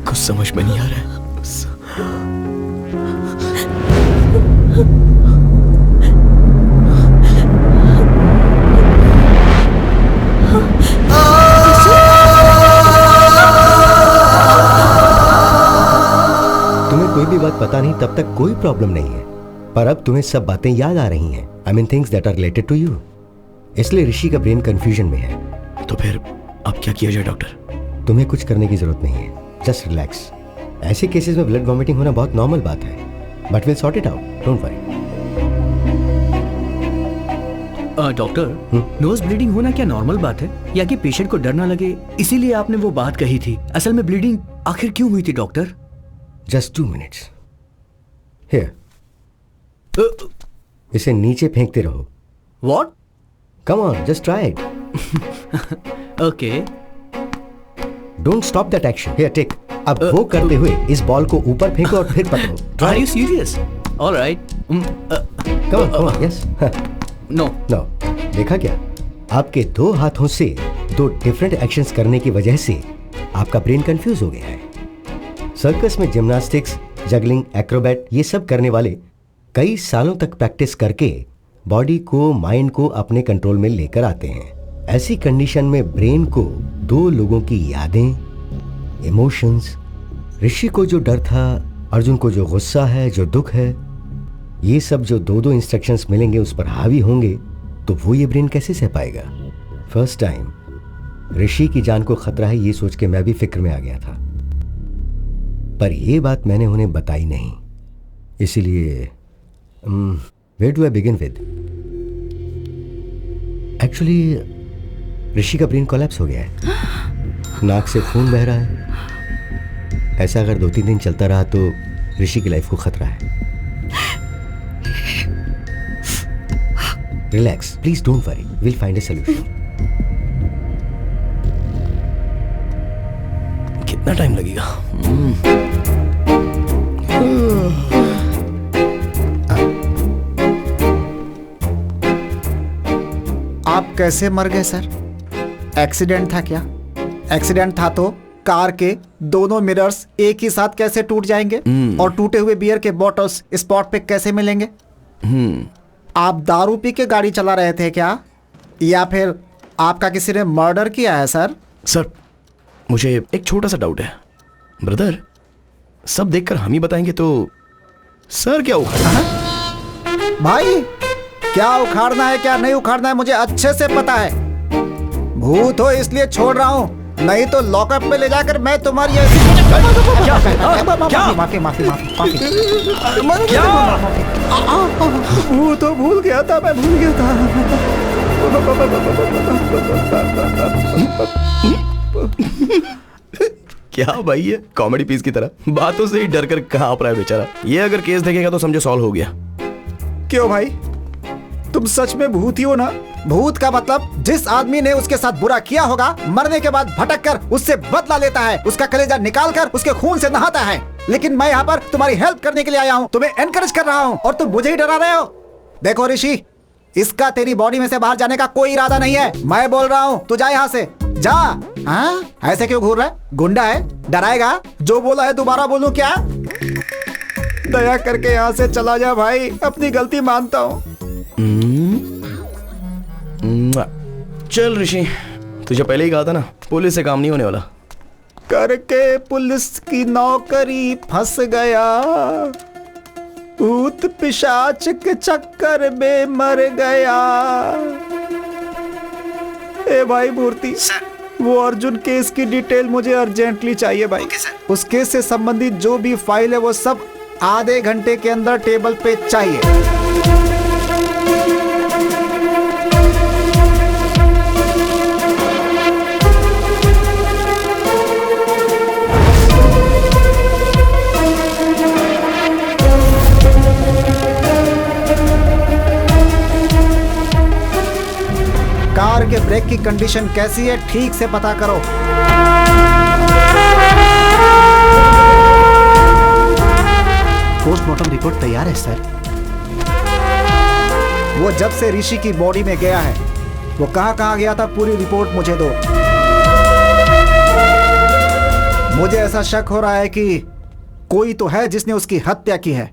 Speaker 6: कुछ समझ में नहीं आ रहा है।
Speaker 8: तुम्हें कोई भी बात पता नहीं तब तक कोई प्रॉब्लम नहीं है, पर अब तुम्हें सब बातें याद आ रही हैं। I mean things that are related to you. इसलिए ऋषि का ब्रेन कंफ्यूजन में है।
Speaker 6: तो फिर अब क्या किया जाए डॉक्टर?
Speaker 8: तुम्हें कुछ करने की जरूरत नहीं है, जस्ट रिलैक्स। ऐसे केसेस में ब्लड वॉमिटिंग होना बहुत नॉर्मल बात है, but will sort it out, don't worry.
Speaker 7: Doctor, nose bleeding होना क्या नॉर्मल बात है, या कि पेशेंट को डर ना लगे इसीलिए आपने वो बात कही थी? असल में ब्लीडिंग आखिर क्यों हुई थी डॉक्टर?
Speaker 8: Just 2 minutes। हियर, इसे नीचे फेंकते रहो।
Speaker 7: What?
Speaker 8: Come on, just try it।
Speaker 7: Okay।
Speaker 8: Don't stop that action। Here, take। अब वो करते हुए इस बॉल को ऊपर फेंको और फिर पकड़ो।
Speaker 7: Are you serious? All right।
Speaker 8: Come on, yes।
Speaker 7: No।
Speaker 8: No। देखा क्या? आपके 2 हाथों से 2 डिफरेंट एक्शंस करने की वजह से आपका ब्रेन कंफ्यूज हो गया है। सर्कस में जिम्नास्टिक्स, जगलिंग, एक्रोबैट ये सब करने वाले कई सालों तक प्रैक्टिस करके बॉडी को, माइंड को अपने कंट्रोल में लेकर आते हैं। ऐसी कंडीशन में ब्रेन को 2 लोगों की यादें, इमोशंस। ऋषि को जो डर था, अर्जुन को जो गुस्सा है, जो दुख है, ये सब जो दो दो इंस्ट्रक्शंस मिलेंगे उस पर हावी होंगे तो वो ये ब्रेन कैसे सह पाएगा। फर्स्ट टाइम ऋषि की जान को खतरा है ये सोच के मैं भी फिक्र में आ गया था, पर ये बात मैंने उन्हें बताई नहीं। इसीलिए where do I begin with? Actually Rishi का ब्रेन कोलैप्स हो गया है, नाक से खून बह रहा है। ऐसा अगर 2-3 दिन चलता रहा तो ऋषि की लाइफ को खतरा है। Relax please, don't worry, will find A solution.
Speaker 6: कितना टाइम लगेगा?
Speaker 5: आप कैसे मर गए सर? एक्सीडेंट था क्या? एक्सीडेंट था तो कार के दोनों मिरर्स एक ही साथ कैसे टूट जाएंगे? और टूटे हुए बियर के बॉटल्स स्पॉट पे कैसे मिलेंगे? आप दारू पी के गाड़ी चला रहे थे क्या, या फिर आपका किसी ने मर्डर किया है सर?
Speaker 6: सर मुझे एक छोटा सा डाउट है ब्रदर, सब देखकर हम ही बताएंगे तो सर क्या उखाड़ना?
Speaker 5: भाई क्या उखाड़ना है क्या नहीं उखाड़ना है मुझे अच्छे से पता है। भूत हो इसलिए छोड़ रहा हूँ, नहीं तो लॉकअप में ले जाकर मैं तुम्हारी माफी माफी माफी। भूत हो, भूल गया था, मैं भूल गया था।
Speaker 6: क्या भाई ये कॉमेडी पीस की तरह बातों से ही डर कर कहाँ रहा है बेचारा। ये अगर केस देखेगा तो समझो सॉल्व हो गया।
Speaker 5: क्यों भाई, तुम सच में भूत ही हो ना? भूत का मतलब जिस आदमी ने उसके साथ बुरा किया होगा, मरने के बाद भटक कर उससे बदला लेता है, उसका कलेजा निकाल कर उसके खून से नहाता है। लेकिन मैं यहाँ पर तुम्हारी हेल्प करने के लिए आया हूँ, तुम्हें एनकरेज कर रहा हूँ, और तुम मुझे ही डरा रहे हो। देखो ऋषि, इसका तेरी बॉडी में से बाहर जाने का कोई इरादा नहीं है। मैं बोल रहा हूँ तू जा यहाँ से, जा। हाँ ऐसे क्यों घूर रहा है? गुंडा है, डराएगा? जो बोला है दोबारा बोलूं क्या? दया करके यहाँ से चला जा भाई, अपनी गलती मानता हूँ।
Speaker 6: चल ऋषि, तुझे पहले ही कहा था ना पुलिस से काम नहीं होने वाला।
Speaker 5: करके पुलिस की नौकरी फंस गया, भूत पिशाच के चक्कर में मर गया। ए भाई मूर्ति, वो अर्जुन केस की डिटेल मुझे अर्जेंटली चाहिए भाई। उस केस से संबंधित जो भी फाइल है वो सब आधे घंटे के अंदर टेबल पे चाहिए। कार के ब्रेक की कंडीशन कैसी है ठीक से पता करो।
Speaker 4: पोस्टमार्टम रिपोर्ट तैयार है सर।
Speaker 5: वो जब से ऋषि की बॉडी में गया है वो कहाँ गया था, पूरी रिपोर्ट मुझे दो। मुझे ऐसा शक हो रहा है कि कोई तो है जिसने उसकी हत्या की है।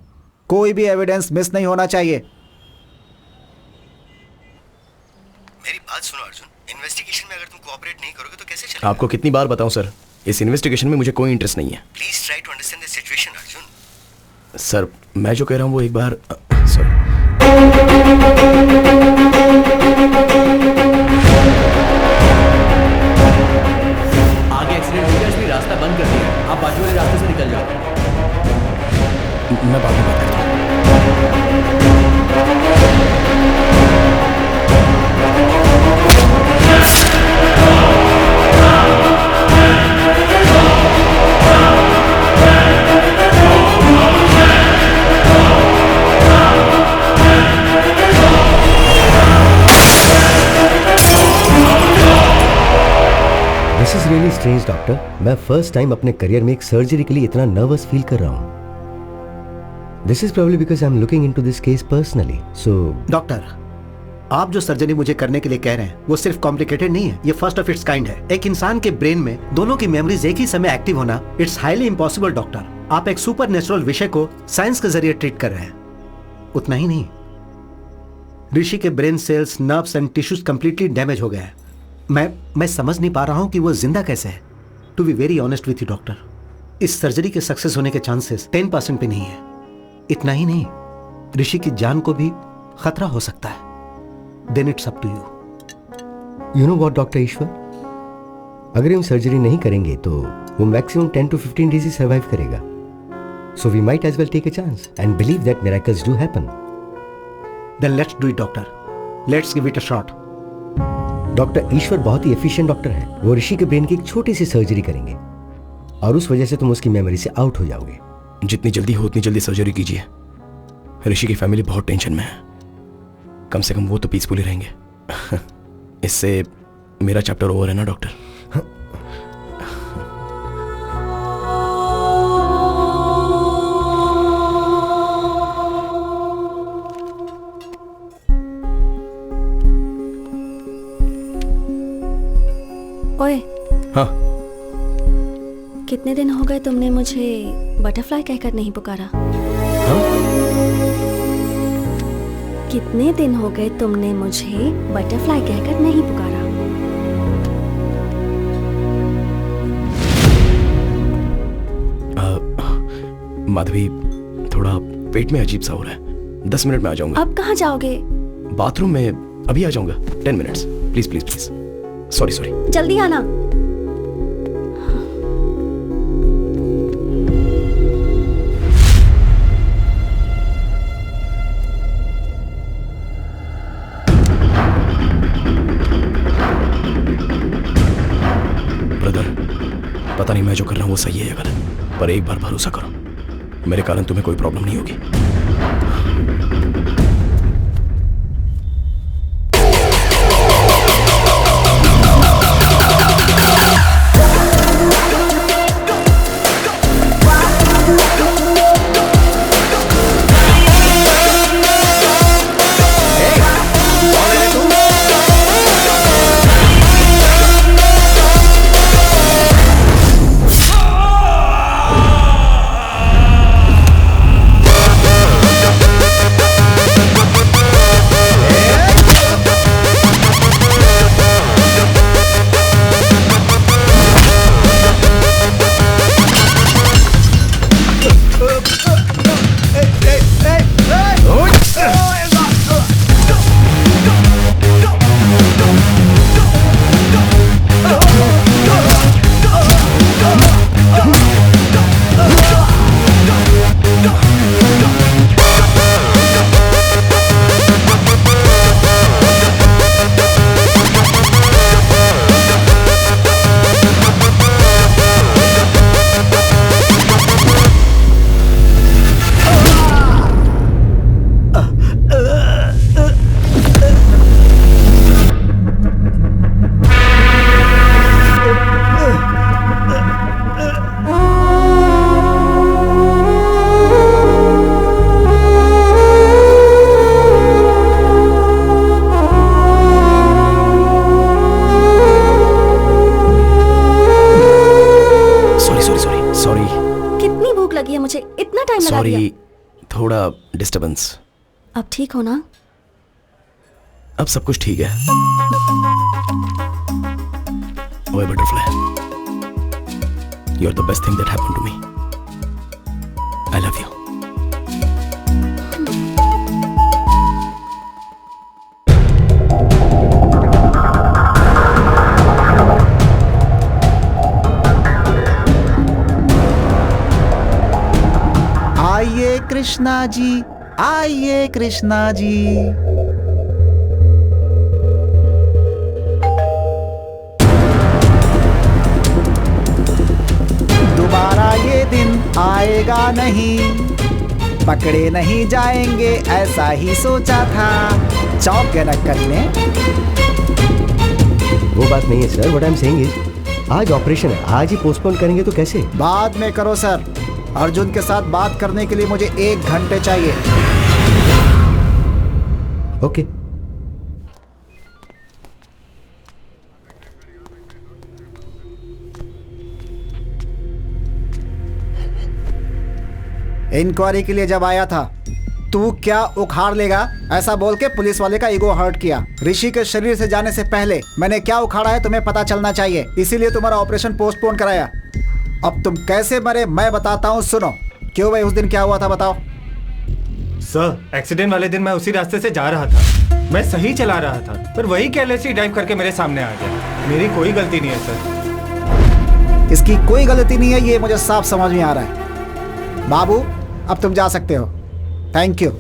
Speaker 5: कोई भी एविडेंस मिस नहीं होना चाहिए।
Speaker 8: मेरी बात सुनो अर्जुन, इन्वेस्टिगेशन में अगर तुम कोऑपरेट नहीं करोगे तो कैसे चलेगा?
Speaker 6: आपको कितनी बार बताऊं सर, इस इन्वेस्टिगेशन में मुझे कोई इंटरेस्ट नहीं है।
Speaker 8: Please try to understand the situation Arjun.
Speaker 6: Sir मैं जो कह रहा हूं वो एक बार सर
Speaker 7: आगे एक्सीडेंट हो गया इसलिए रास्ता बंद कर दिया है। आप बाजू वाले रास्ते से निकल जाओ।
Speaker 6: मैं बाद में बात करता हूं।
Speaker 8: This is really strange doctor. मैं फर्स्ट टाइम अपने करियर में एक सर्जरी के लिए इतना नर्वस फील कर रहा हूँ। This is probably because I am looking into this case personally. So
Speaker 4: doctor, आप जो सर्जरी मुझे करने के लिए कह रहे हैं वो सिर्फ कॉम्प्लिकेटेड नहीं है, ये फर्स्ट ऑफ इट्स काइंड है। एक इंसान के ब्रेन में दोनों की मेमोरीज एक ही समय एक्टिव होना, इट्स हाईली इम्पॉसिबल डॉक्टर। आप एक सुपर नेचुरल विषय को साइंस के जरिए ट्रीट कर रहे हैं। उतना ही नहीं, ऋषि के brain cells, nerves and tissues completely damage हो गए हैं। मैं समझ नहीं पा रहा हूं कि वो जिंदा कैसे है। To be very honest with you doctor, इस सर्जरी के सक्सेस होने के चांसेस 10% पे नहीं है। इतना ही नहीं, ऋषि की जान को भी खतरा हो सकता है। Then it's up to you.
Speaker 8: You know what doctor Ishwar, अगर हम सर्जरी नहीं करेंगे तो वो मैक्सिमम 10 to 15 डेज ही सर्वाइव करेगा। So we might as well take a chance and believe that miracles do happen.
Speaker 4: Then let's do it doctor, let's give it a shot.
Speaker 8: Doctor Ishwar बहुत ही एफिशिएंट डॉक्टर हैं। वो ऋषि के brain की एक छोटी सी सर्जरी करेंगे और उस वजह से तुम उसकी मेमोरी से आउट हो जाओगे।
Speaker 6: जितनी जल्दी हो उतनी जल्दी सर्जरी कीजिए। ऋषि की फैमिली बहुत टेंशन में है, कम से कम वो तो पीसफुली रहेंगे। इससे मेरा चैप्टर ओवर है ना डॉक्टर?
Speaker 1: ओए,
Speaker 6: हाँ।
Speaker 1: कितने दिन हो गए तुमने मुझे बटरफ्लाई कहकर नहीं पुकारा? कितने दिन हो गए तुमने मुझे बटरफ्लाई कहकर नहीं पुकारा?
Speaker 6: माधवी, थोड़ा पेट में अजीब सा हो रहा है। 10 मिनट में आ जाऊंगा।
Speaker 1: अब कहाँ जाओगे?
Speaker 6: बाथरूम में अभी आ जाऊंगा। 10 minutes please please please. Sorry sorry.
Speaker 1: जल्दी आना।
Speaker 6: ब्रदर, पता नहीं मैं जो कर रहा हूँ वो सही है या गलत, पर एक बार भरोसा करो, मेरे कारण तुम्हें कोई प्रॉब्लम नहीं होगी। सॉरी, थोड़ा डिस्टर्बेंस।
Speaker 1: अब ठीक हो ना?
Speaker 6: अब सब कुछ ठीक है। ओए butterfly, you are the best thing that happened to me. I love you.
Speaker 5: आइए कृष्णा जी, आइए कृष्णा जी। दोबारा ये दिन आएगा नहीं, पकड़े नहीं जाएंगे ऐसा ही सोचा था। चौंक गए ना करीने।
Speaker 8: वो बात नहीं है sir, what I am saying is आज ऑपरेशन है, आज ही पोस्टपोन करेंगे तो कैसे?
Speaker 5: बाद में करो सर। अर्जुन के साथ बात करने के लिए मुझे 1 घंटे चाहिए।
Speaker 8: ओके।
Speaker 5: इंक्वायरी के लिए जब आया था तू क्या उखाड़ लेगा, ऐसा बोल के पुलिस वाले का ईगो हर्ट किया। ऋषि के शरीर से जाने से पहले मैंने क्या उखाड़ा है तुम्हें पता चलना चाहिए, इसीलिए तुम्हारा ऑपरेशन पोस्टपोन कराया। अब तुम कैसे मरे मैं बताता हूँ, सुनो। क्यों भाई, उस दिन क्या हुआ था बताओ।
Speaker 10: सर, एक्सीडेंट वाले दिन मैं उसी रास्ते से जा रहा था। मैं सही चला रहा था, पर वही केयरलेसली ड्राइव करके मेरे सामने आ गया। मेरी कोई गलती नहीं है सर।
Speaker 5: इसकी कोई गलती नहीं है, ये मुझे साफ समझ में आ रहा है। बाबू, अब तुम जा सकते हो। Thank you.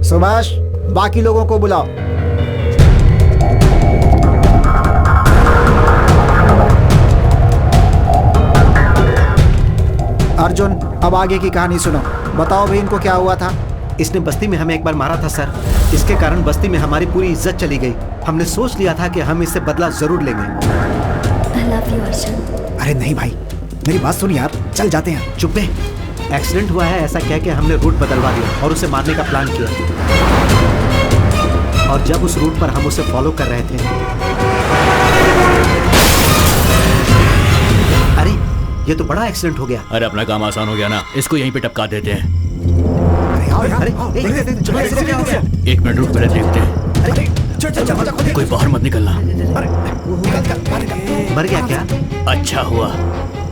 Speaker 5: सुभाष, बाकी लोगों को बुलाओ। अर्जुन, अब आगे की कहानी सुनो। बताओ भाई, इनको क्या हुआ था?
Speaker 4: इसने बस्ती में हमें एक बार मारा था सर। इसके कारण बस्ती में हमारी पूरी इज्जत चली गई। हमने सोच लिया था कि हम इससे बदला जरूर लेंगे।
Speaker 1: I love you, Arjun.
Speaker 5: अरे नहीं भाई, मेरी बात सुन यार, चल जाते हैं।
Speaker 4: चुप है, एक्सीडेंट हुआ है ऐसा कह के हमने रूट बदलवा दिया और उसे मारने का प्लान किया। और जब उस रूट पर हम उसे फॉलो कर रहे थे, अरे ये तो बड़ा एक्सीडेंट हो गया।
Speaker 7: अरे अपना काम आसान हो गया ना, इसको यहीं पे टपका देते हैं।
Speaker 4: अरे
Speaker 7: एक मिनट रुक, पहले देखते हैं। कोई बाहर मत निकलना।
Speaker 4: मर गया क्या?
Speaker 7: अच्छा हुआ,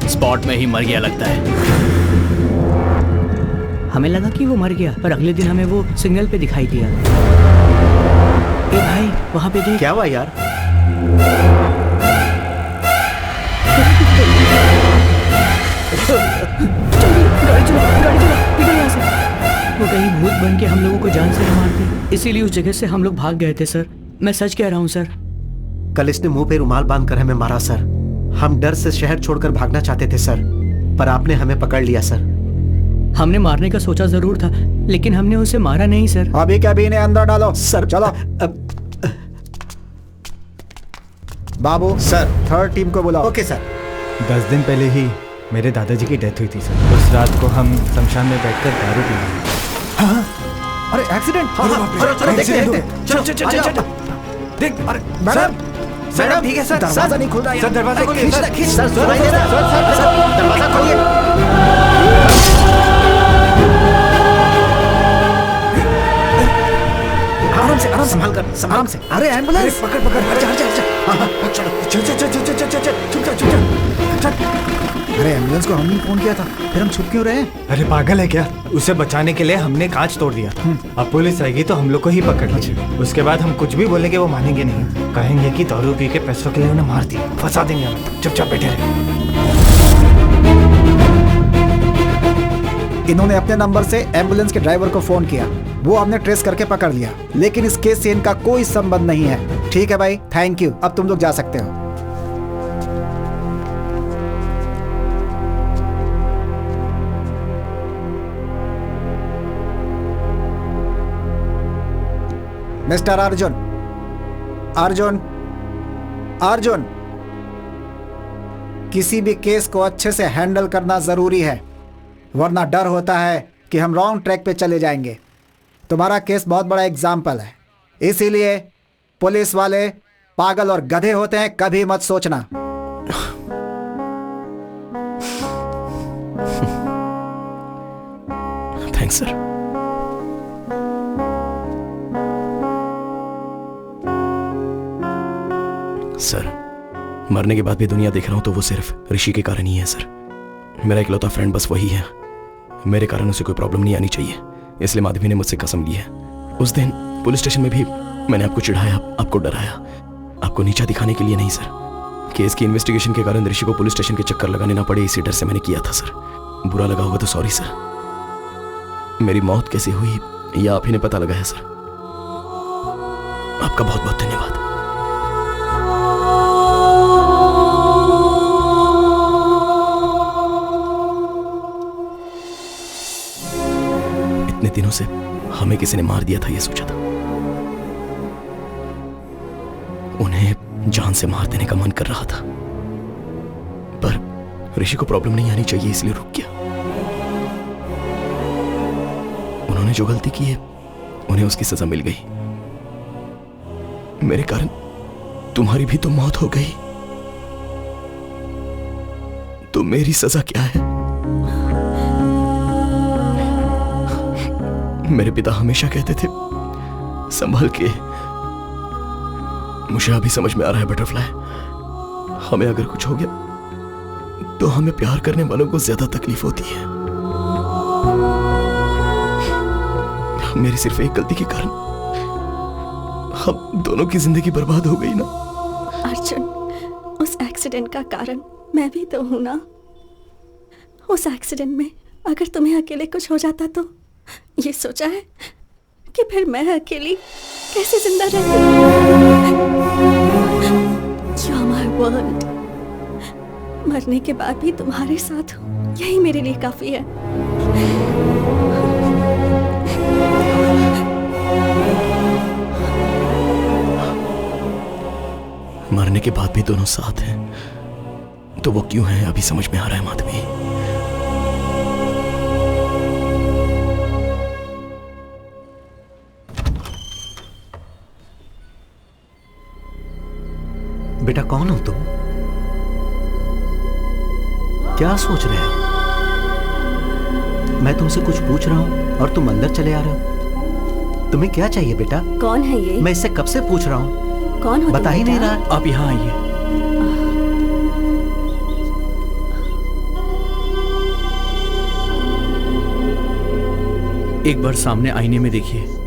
Speaker 7: स्पॉट में ही मर गया लगता है। हमें लगा कि वो मर गया, पर अगले दिन हमें वो सिग्नल पे दिखाई दिया। ए भाई, वहाँ पे देख।
Speaker 4: क्या हुआ यार?
Speaker 7: गाड़ी चला, निकल यहाँ से। वो कहीं भूत बन के हम लोगों को जान से न मार दे, इसीलिए उस जगह से हम लोग भाग गए थे सर। मैं सच कह रहा हूँ सर।
Speaker 4: कल इसने मुंह पे रुमाल बांधकर हमें मारा सर। हम डर से शहर छोड़कर भागना चाहते थे सर, पर आपने हमें पकड़ लिया सर।
Speaker 7: हमने मारने का सोचा जरूर था, लेकिन हमने उसे मारा नहीं सर।
Speaker 5: अभी क्या भी इन्हें अंदर डालो सर। चलो बाबू सर, थर्ड टीम को बुलाओ।
Speaker 4: Okay sir.
Speaker 10: 10 दिन पहले ही मेरे दादाजी की डेथ हुई थी सर। उस रात को हम शमशान में बैठकर दारू पी रहे थे।
Speaker 5: अरे एक्सीडेंट!
Speaker 10: चलो देख। अरे मैडम, मैडम ठीक है सर।
Speaker 5: दरवाजा नहीं खुल रहा है।
Speaker 10: सर दरवाजा खोलिए सर।
Speaker 4: सर सुनाई दे रहा है? सर दरवाजा खोलिए। आराम से, संभाल कर, आराम से।
Speaker 5: अरे एम्बुलेंस!
Speaker 10: पकड़ पकड़, चल।
Speaker 5: अरे एम्बुलेंस को हमने फोन किया था, फिर हम छुप क्यों रहे हैं?
Speaker 10: अरे पागल है क्या? उसे बचाने के लिए हमने कांच तोड़ दिया था। अब पुलिस आएगी तो हम लोग को ही पकड़ लेगी। उसके बाद हम कुछ भी बोलेंगे वो मानेंगे नहीं। कहेंगे कि दारू पी के पैसों के लिए उन्हें मार दिया, फंसा देंगे हमें। चुपचाप बैठे रहे।
Speaker 5: इन्होंने अपने नंबर से एम्बुलेंस के ड्राइवर को फोन किया, वो हमने ट्रेस करके पकड़ लिया, लेकिन इस केस से इनका कोई संबंध नहीं है। ठीक है भाई, थैंक यू। अब तुम लोग जा सकते हो। मिस्टर अर्जुन, अर्जुन, अर्जुन, किसी भी केस को अच्छे से हैंडल करना जरूरी है, वरना डर होता है कि हम रॉन्ग ट्रैक पे चले जाएंगे। तुम्हारा केस बहुत बड़ा एग्जाम्पल है, इसीलिए पुलिस वाले पागल और गधे होते हैं, कभी मत सोचना।
Speaker 6: Thanks sir. सर, मरने के बाद भी दुनिया देख रहा हूं तो वो सिर्फ ऋषि के कारण ही है सर। मेरा इकलौता फ्रेंड बस वही है। मेरे कारण उसे कोई प्रॉब्लम नहीं आनी चाहिए, इसलिए माधवी ने मुझसे कसम ली है। उस दिन पुलिस स्टेशन में भी मैंने आपको चिढ़ाया, आपको डराया, आपको नीचा दिखाने के लिए नहीं सर। केस की इन्वेस्टिगेशन के कारण ऋषि को पुलिस स्टेशन के चक्कर लगाने ना पड़े, इसी डर से मैंने किया था सर। बुरा लगा होगा तो सॉरी सर। मेरी मौत कैसे हुई यह आप ही ने पता लगाया सर। आपका बहुत बहुत धन्यवाद। इतने दिनों से हमें किसी ने मार दिया था, यह सोचा था। उन्हें जान से मार देने का मन कर रहा था, पर ऋषि को प्रॉब्लम नहीं आनी चाहिए इसलिए रुक गया। उन्होंने जो गलती की है उन्हें उसकी सजा मिल गई। मेरे कारण तुम्हारी भी तो मौत हो गई, तो मेरी सजा क्या है? मेरे पिता हमेशा कहते थे, संभल के। मुझे अभी समझ में आ रहा है बटरफ्लाई, हमें अगर कुछ हो गया तो हमें प्यार करने वालों को ज्यादा तकलीफ होती है। मेरी सिर्फ एक गलती के कारण हम दोनों की जिंदगी बर्बाद हो गई ना।
Speaker 1: अर्जुन, उस एक्सीडेंट का कारण मैं भी तो हूं ना। उस एक्सीडेंट में अगर तुम्हें अकेले कुछ हो जाता तो ये सोचा है कि फिर मैं अकेली कैसे जिंदा रहती? You are my world। मरने के बाद भी तुम्हारे साथ हूं, यही मेरे लिए काफी है।
Speaker 6: मरने के बाद भी दोनों साथ हैं, तो वो क्यों हैं अभी समझ में आ रहा है माधवी।
Speaker 4: बेटा कौन हो तुम? क्या सोच रहे हो? मैं तुमसे कुछ पूछ रहा हूं और तुम अंदर चले आ रहे हो। तुम्हें क्या चाहिए बेटा?
Speaker 1: कौन है ये?
Speaker 4: मैं इससे कब से पूछ रहा हूं,
Speaker 1: कौन हो?
Speaker 4: बता ही नहीं रहा।
Speaker 7: आप यहाँ आइए। एक बार सामने आईने में देखिए।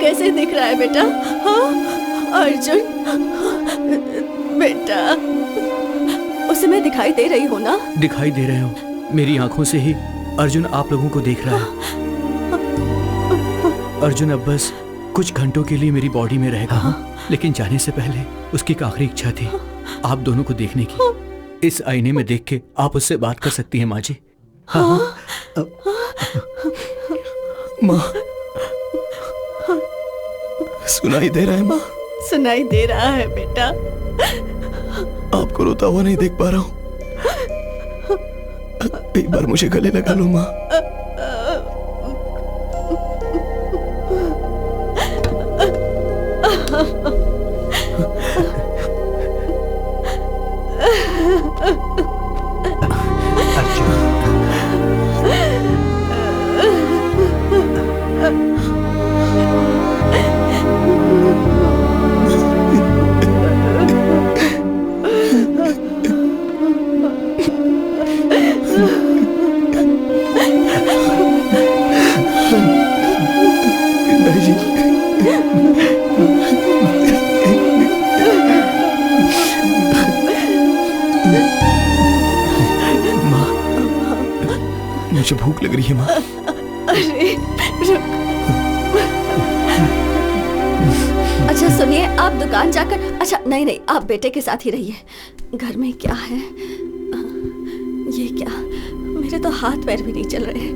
Speaker 1: कैसे दिख रहा है बेटा? हाँ अर्जुन बेटा, उसे मैं दिखाई दे रही हूँ ना?
Speaker 7: दिखाई दे रहे हो। मेरी आंखों से ही अर्जुन आप लोगों को देख रहा है। अर्जुन अब बस कुछ घंटों के लिए मेरी बॉडी में रहेगा, लेकिन जाने से पहले उसकी एक आखिरी इच्छा थी आप दोनों को देखने की। इस आईने में देख के आप उससे बात कर सकती हैं माँ जी।
Speaker 6: हाँ। माँ, सुनाई दे रहा है माँ?
Speaker 1: सुनाई दे रहा है बेटा।
Speaker 6: आपको रोता हुआ नहीं देख पा रहा हूँ, एक बार मुझे गले लगा लो माँ। मुझे भूख लग रही है माँ।
Speaker 1: अरे रुक। अच्छा सुनिए, आप दुकान जाकर, अच्छा नहीं नहीं, आप बेटे के साथ ही रहिए। घर में क्या है? ये क्या? मेरे तो हाथ पैर भी नहीं चल रहे।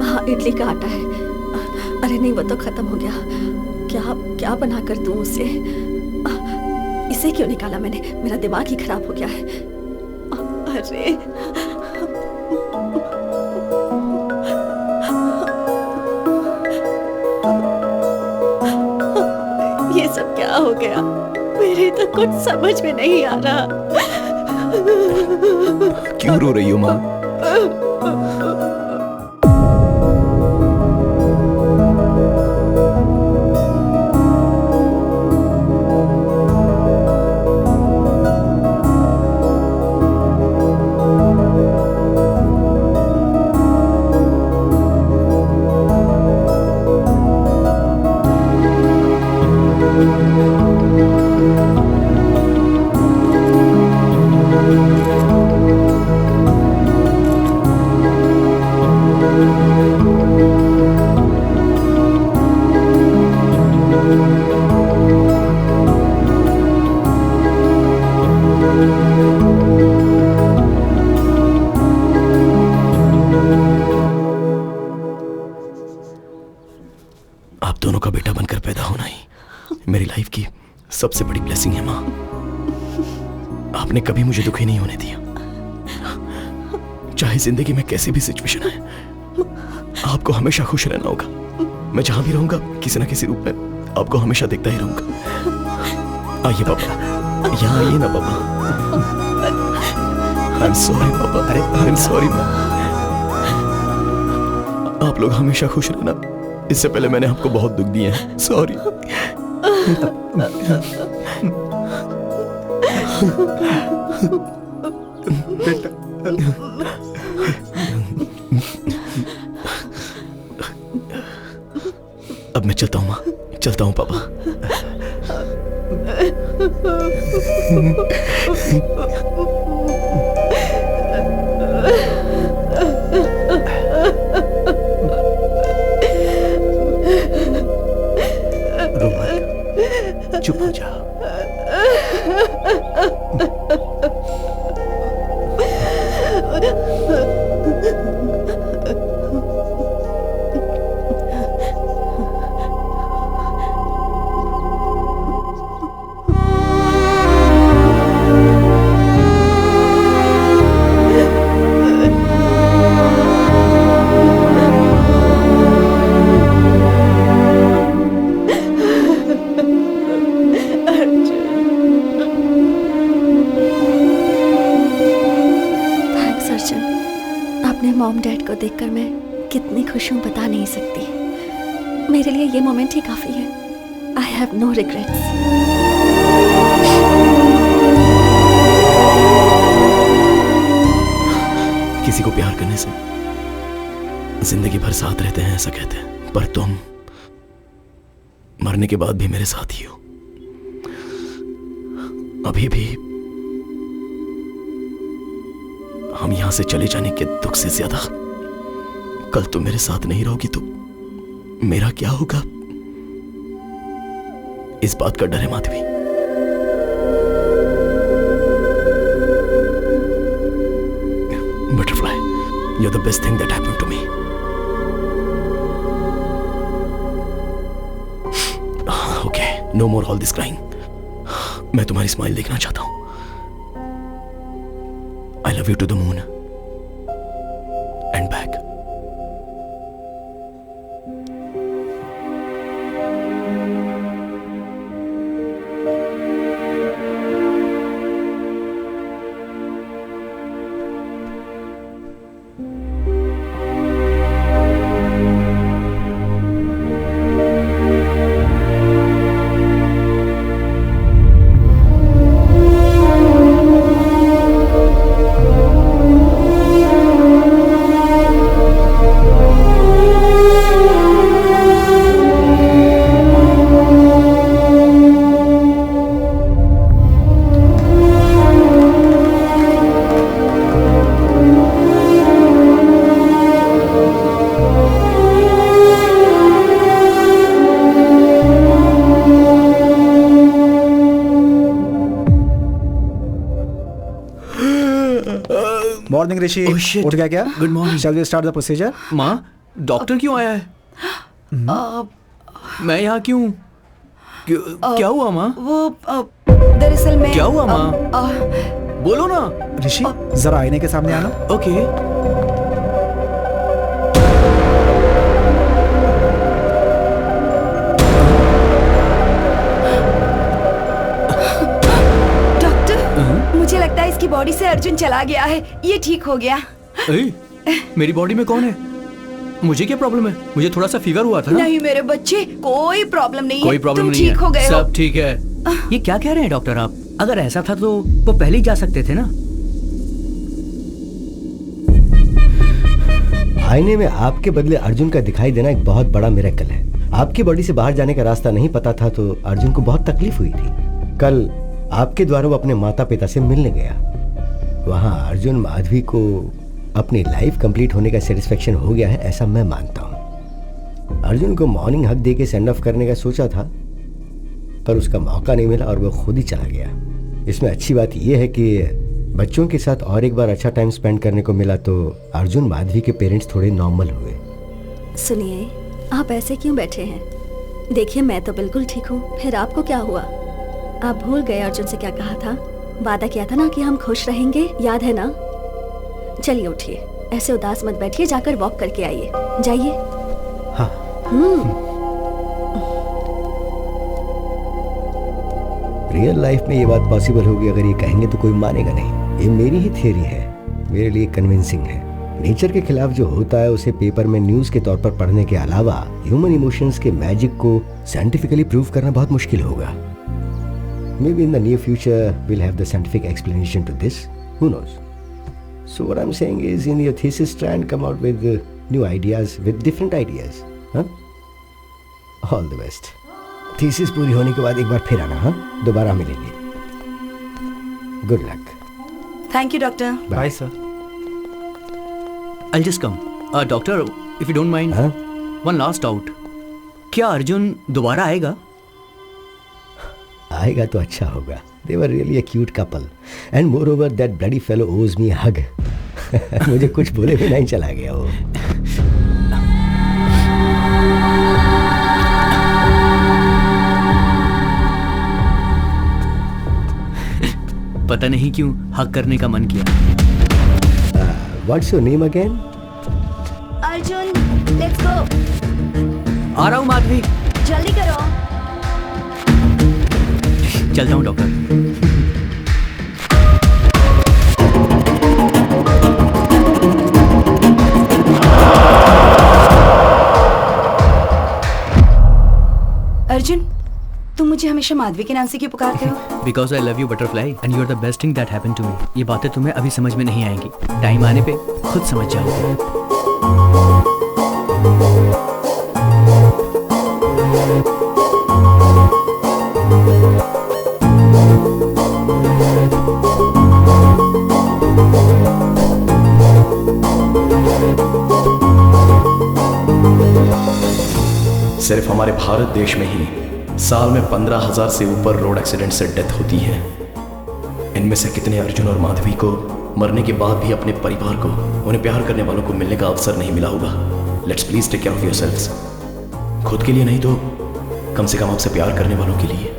Speaker 1: हाँ, इडली का आटा है। अरे नहीं, वो तो खत्म हो गया। क्या क्या बना कर दूं उसे? इसे क्यों निकाला मैंने? मेरा दिमाग ही खराब हो गया है। अरे ये सब क्या हो गया? मेरे तो कुछ समझ में नहीं आ रहा।
Speaker 6: क्यों रो रही हो माँ? आप दोनों का बेटा बनकर पैदा होना ही मेरी लाइफ की सबसे बड़ी ब्लेसिंग है माँ। आपने कभी मुझे दुखी नहीं होने दिया। चाहे जिंदगी में कैसी भी सिचुएशन आए, आपको हमेशा खुश रहना होगा। मैं जहां भी रहूंगा किसी ना किसी रूप में आपको हमेशा देखता ही रहूंगा। आइए पापा, यहाँ आइए ना पापा। आई एम सॉरी पापा, अरे आई एम सॉरी। आप लोग हमेशा खुश रहना। इससे पहले मैंने आपको बहुत दुख दिए हैं, सॉरी। अब मैं चलता हूँ माँ, चलता हूँ पापा।
Speaker 4: रो मत, चुप हो जा।
Speaker 1: मॉम डैड को देखकर मैं कितनी खुश हूँ बता नहीं सकती। मेरे लिए ये मोमेंट ही काफी है। I have no regrets.
Speaker 6: किसी को प्यार करने से जिंदगी भर साथ रहते हैं ऐसा कहते हैं, पर तुम मरने के बाद भी मेरे साथ ही हो। अभी भी हम यहां से चले जाने के दुख से ज्यादा कल तुम मेरे साथ नहीं रहोगी तो मेरा क्या होगा, इस बात का डर है Madhavi. Butterfly, you're the best thing that happened to me. Okay, no more all this crying. मैं तुम्हारी स्माइल देखना चाहता हूं। I love you to the moon and back.
Speaker 5: Morning Rishi, उठ गया क्या?
Speaker 7: Good morning.
Speaker 5: Shall we start the procedure?
Speaker 7: माँ, doctor क्यों आया है? मैं यहाँ क्यों? क्या हुआ माँ?
Speaker 2: वो दरअसल मैं
Speaker 7: क्या हुआ माँ? बोलो ना।
Speaker 5: ऋषि, जरा आईने के सामने आना।
Speaker 7: ओके।
Speaker 2: मुझे लगता है इसकी बॉडी से अर्जुन चला गया है। ये ठीक हो गया।
Speaker 7: मेरी बॉडी में कौन है? मुझे क्या प्रॉब्लम है? मुझे थोड़ा सा फीवर हुआ था ना।
Speaker 2: नहीं मेरे बच्चे, कोई प्रॉब्लम नहीं है।
Speaker 7: कोई प्रॉब्लम नहीं है।
Speaker 2: ठीक हो गए हो।
Speaker 7: सब ठीक है। ये क्या कह रहे हैं डॉक्टर आप? अगर ऐसा था तो वो पहले ही जा सकते थे ना।
Speaker 8: आईने में आपके बदले अर्जुन का दिखाई देना एक बहुत बड़ा मिरेकल है। आपकी बॉडी से बाहर जाने का रास्ता नहीं पता था तो अर्जुन को बहुत तकलीफ हुई थी। कल आपके द्वारा वो अपने माता पिता से मिलने गया। वहां अर्जुन माधवी को अपनी लाइफ कंप्लीट होने का सेटिस्फेक्शन हो गया है ऐसा मैं मानता हूं। अर्जुन को मॉर्निंग हक दे के सेंड ऑफ करने का सोचा था पर उसका मौका नहीं मिला और वो खुद ही चला गया। इसमें अच्छी बात यह है कि बच्चों के साथ और एक बार अच्छा टाइम स्पेंड करने को मिला तो अर्जुन माधवी के पेरेंट्स थोड़े नॉर्मल हुए।
Speaker 1: सुनिए, आप ऐसे क्यों बैठे हैं? देखिए मैं तो बिल्कुल ठीक हूँ। फिर आपको क्या हुआ? आप भूल गए अर्जुन से क्या कहा था? वादा किया था ना कि हम खुश रहेंगे, याद है ना? चलिए उठिए, ऐसे उदास मत बैठिए, जाकर वॉक करके आइए, जाइए।
Speaker 4: हाँ।
Speaker 8: रियल लाइफ में ये बात पॉसिबल होगी अगर ये कहेंगे तो कोई मानेगा नहीं। ये मेरी ही थियरी है, मेरे लिए कन्विंसिंग है। नेचर के खिलाफ जो होता है उसे पेपर में न्यूज के तौर पर पढ़ने के अलावा ह्यूमन इमोशंस के मैजिक को साइंटिफिकली प्रूव करना बहुत मुश्किल होगा। Maybe in the near future we'll have the scientific explanation to this. Who knows? So what I'm saying is, in your thesis, try and come out with new ideas, with different ideas. Huh? All the best. Thesis पूरी होने के बाद एक बार फिर आना, हाँ? दोबारा मिलेंगे। Good luck.
Speaker 2: Thank you doctor.
Speaker 10: Bye sir.
Speaker 7: I'll just come. Doctor, if you don't mind,
Speaker 8: हाँ?
Speaker 7: one last doubt. क्या अर्जुन दोबारा आएगा?
Speaker 8: आएगा तो अच्छा होगा। They were really a cute couple. And moreover, that bloody fellow owes me a hug. मुझे कुछ बोले भी नहीं चला गया वो।
Speaker 7: पता नहीं क्यों हक करने का मन किया।
Speaker 8: What's your name again?
Speaker 3: Arjun, let's go.
Speaker 7: आ रहा हूँ माधवी।
Speaker 3: जल्दी करो।
Speaker 7: चलता हूँ डॉक्टर।
Speaker 2: अर्जुन, तुम मुझे हमेशा माधवी के नाम से क्यों पुकारते हो?
Speaker 7: Because I love you butterfly and you are the best thing that happened to me. ये बातें तुम्हें अभी समझ में नहीं आएंगी, टाइम आने पे खुद समझ जाओगे।
Speaker 6: सिर्फ हमारे भारत देश में ही साल में 15,000 से ऊपर रोड एक्सीडेंट से डेथ होती है। इनमें से कितने अर्जुन और माधवी को मरने के बाद भी अपने परिवार को, उन्हें प्यार करने वालों को मिलने का अवसर नहीं मिला होगा। Let's please take care of yourselves. खुद के लिए नहीं तो कम से कम आपसे प्यार करने वालों के लिए।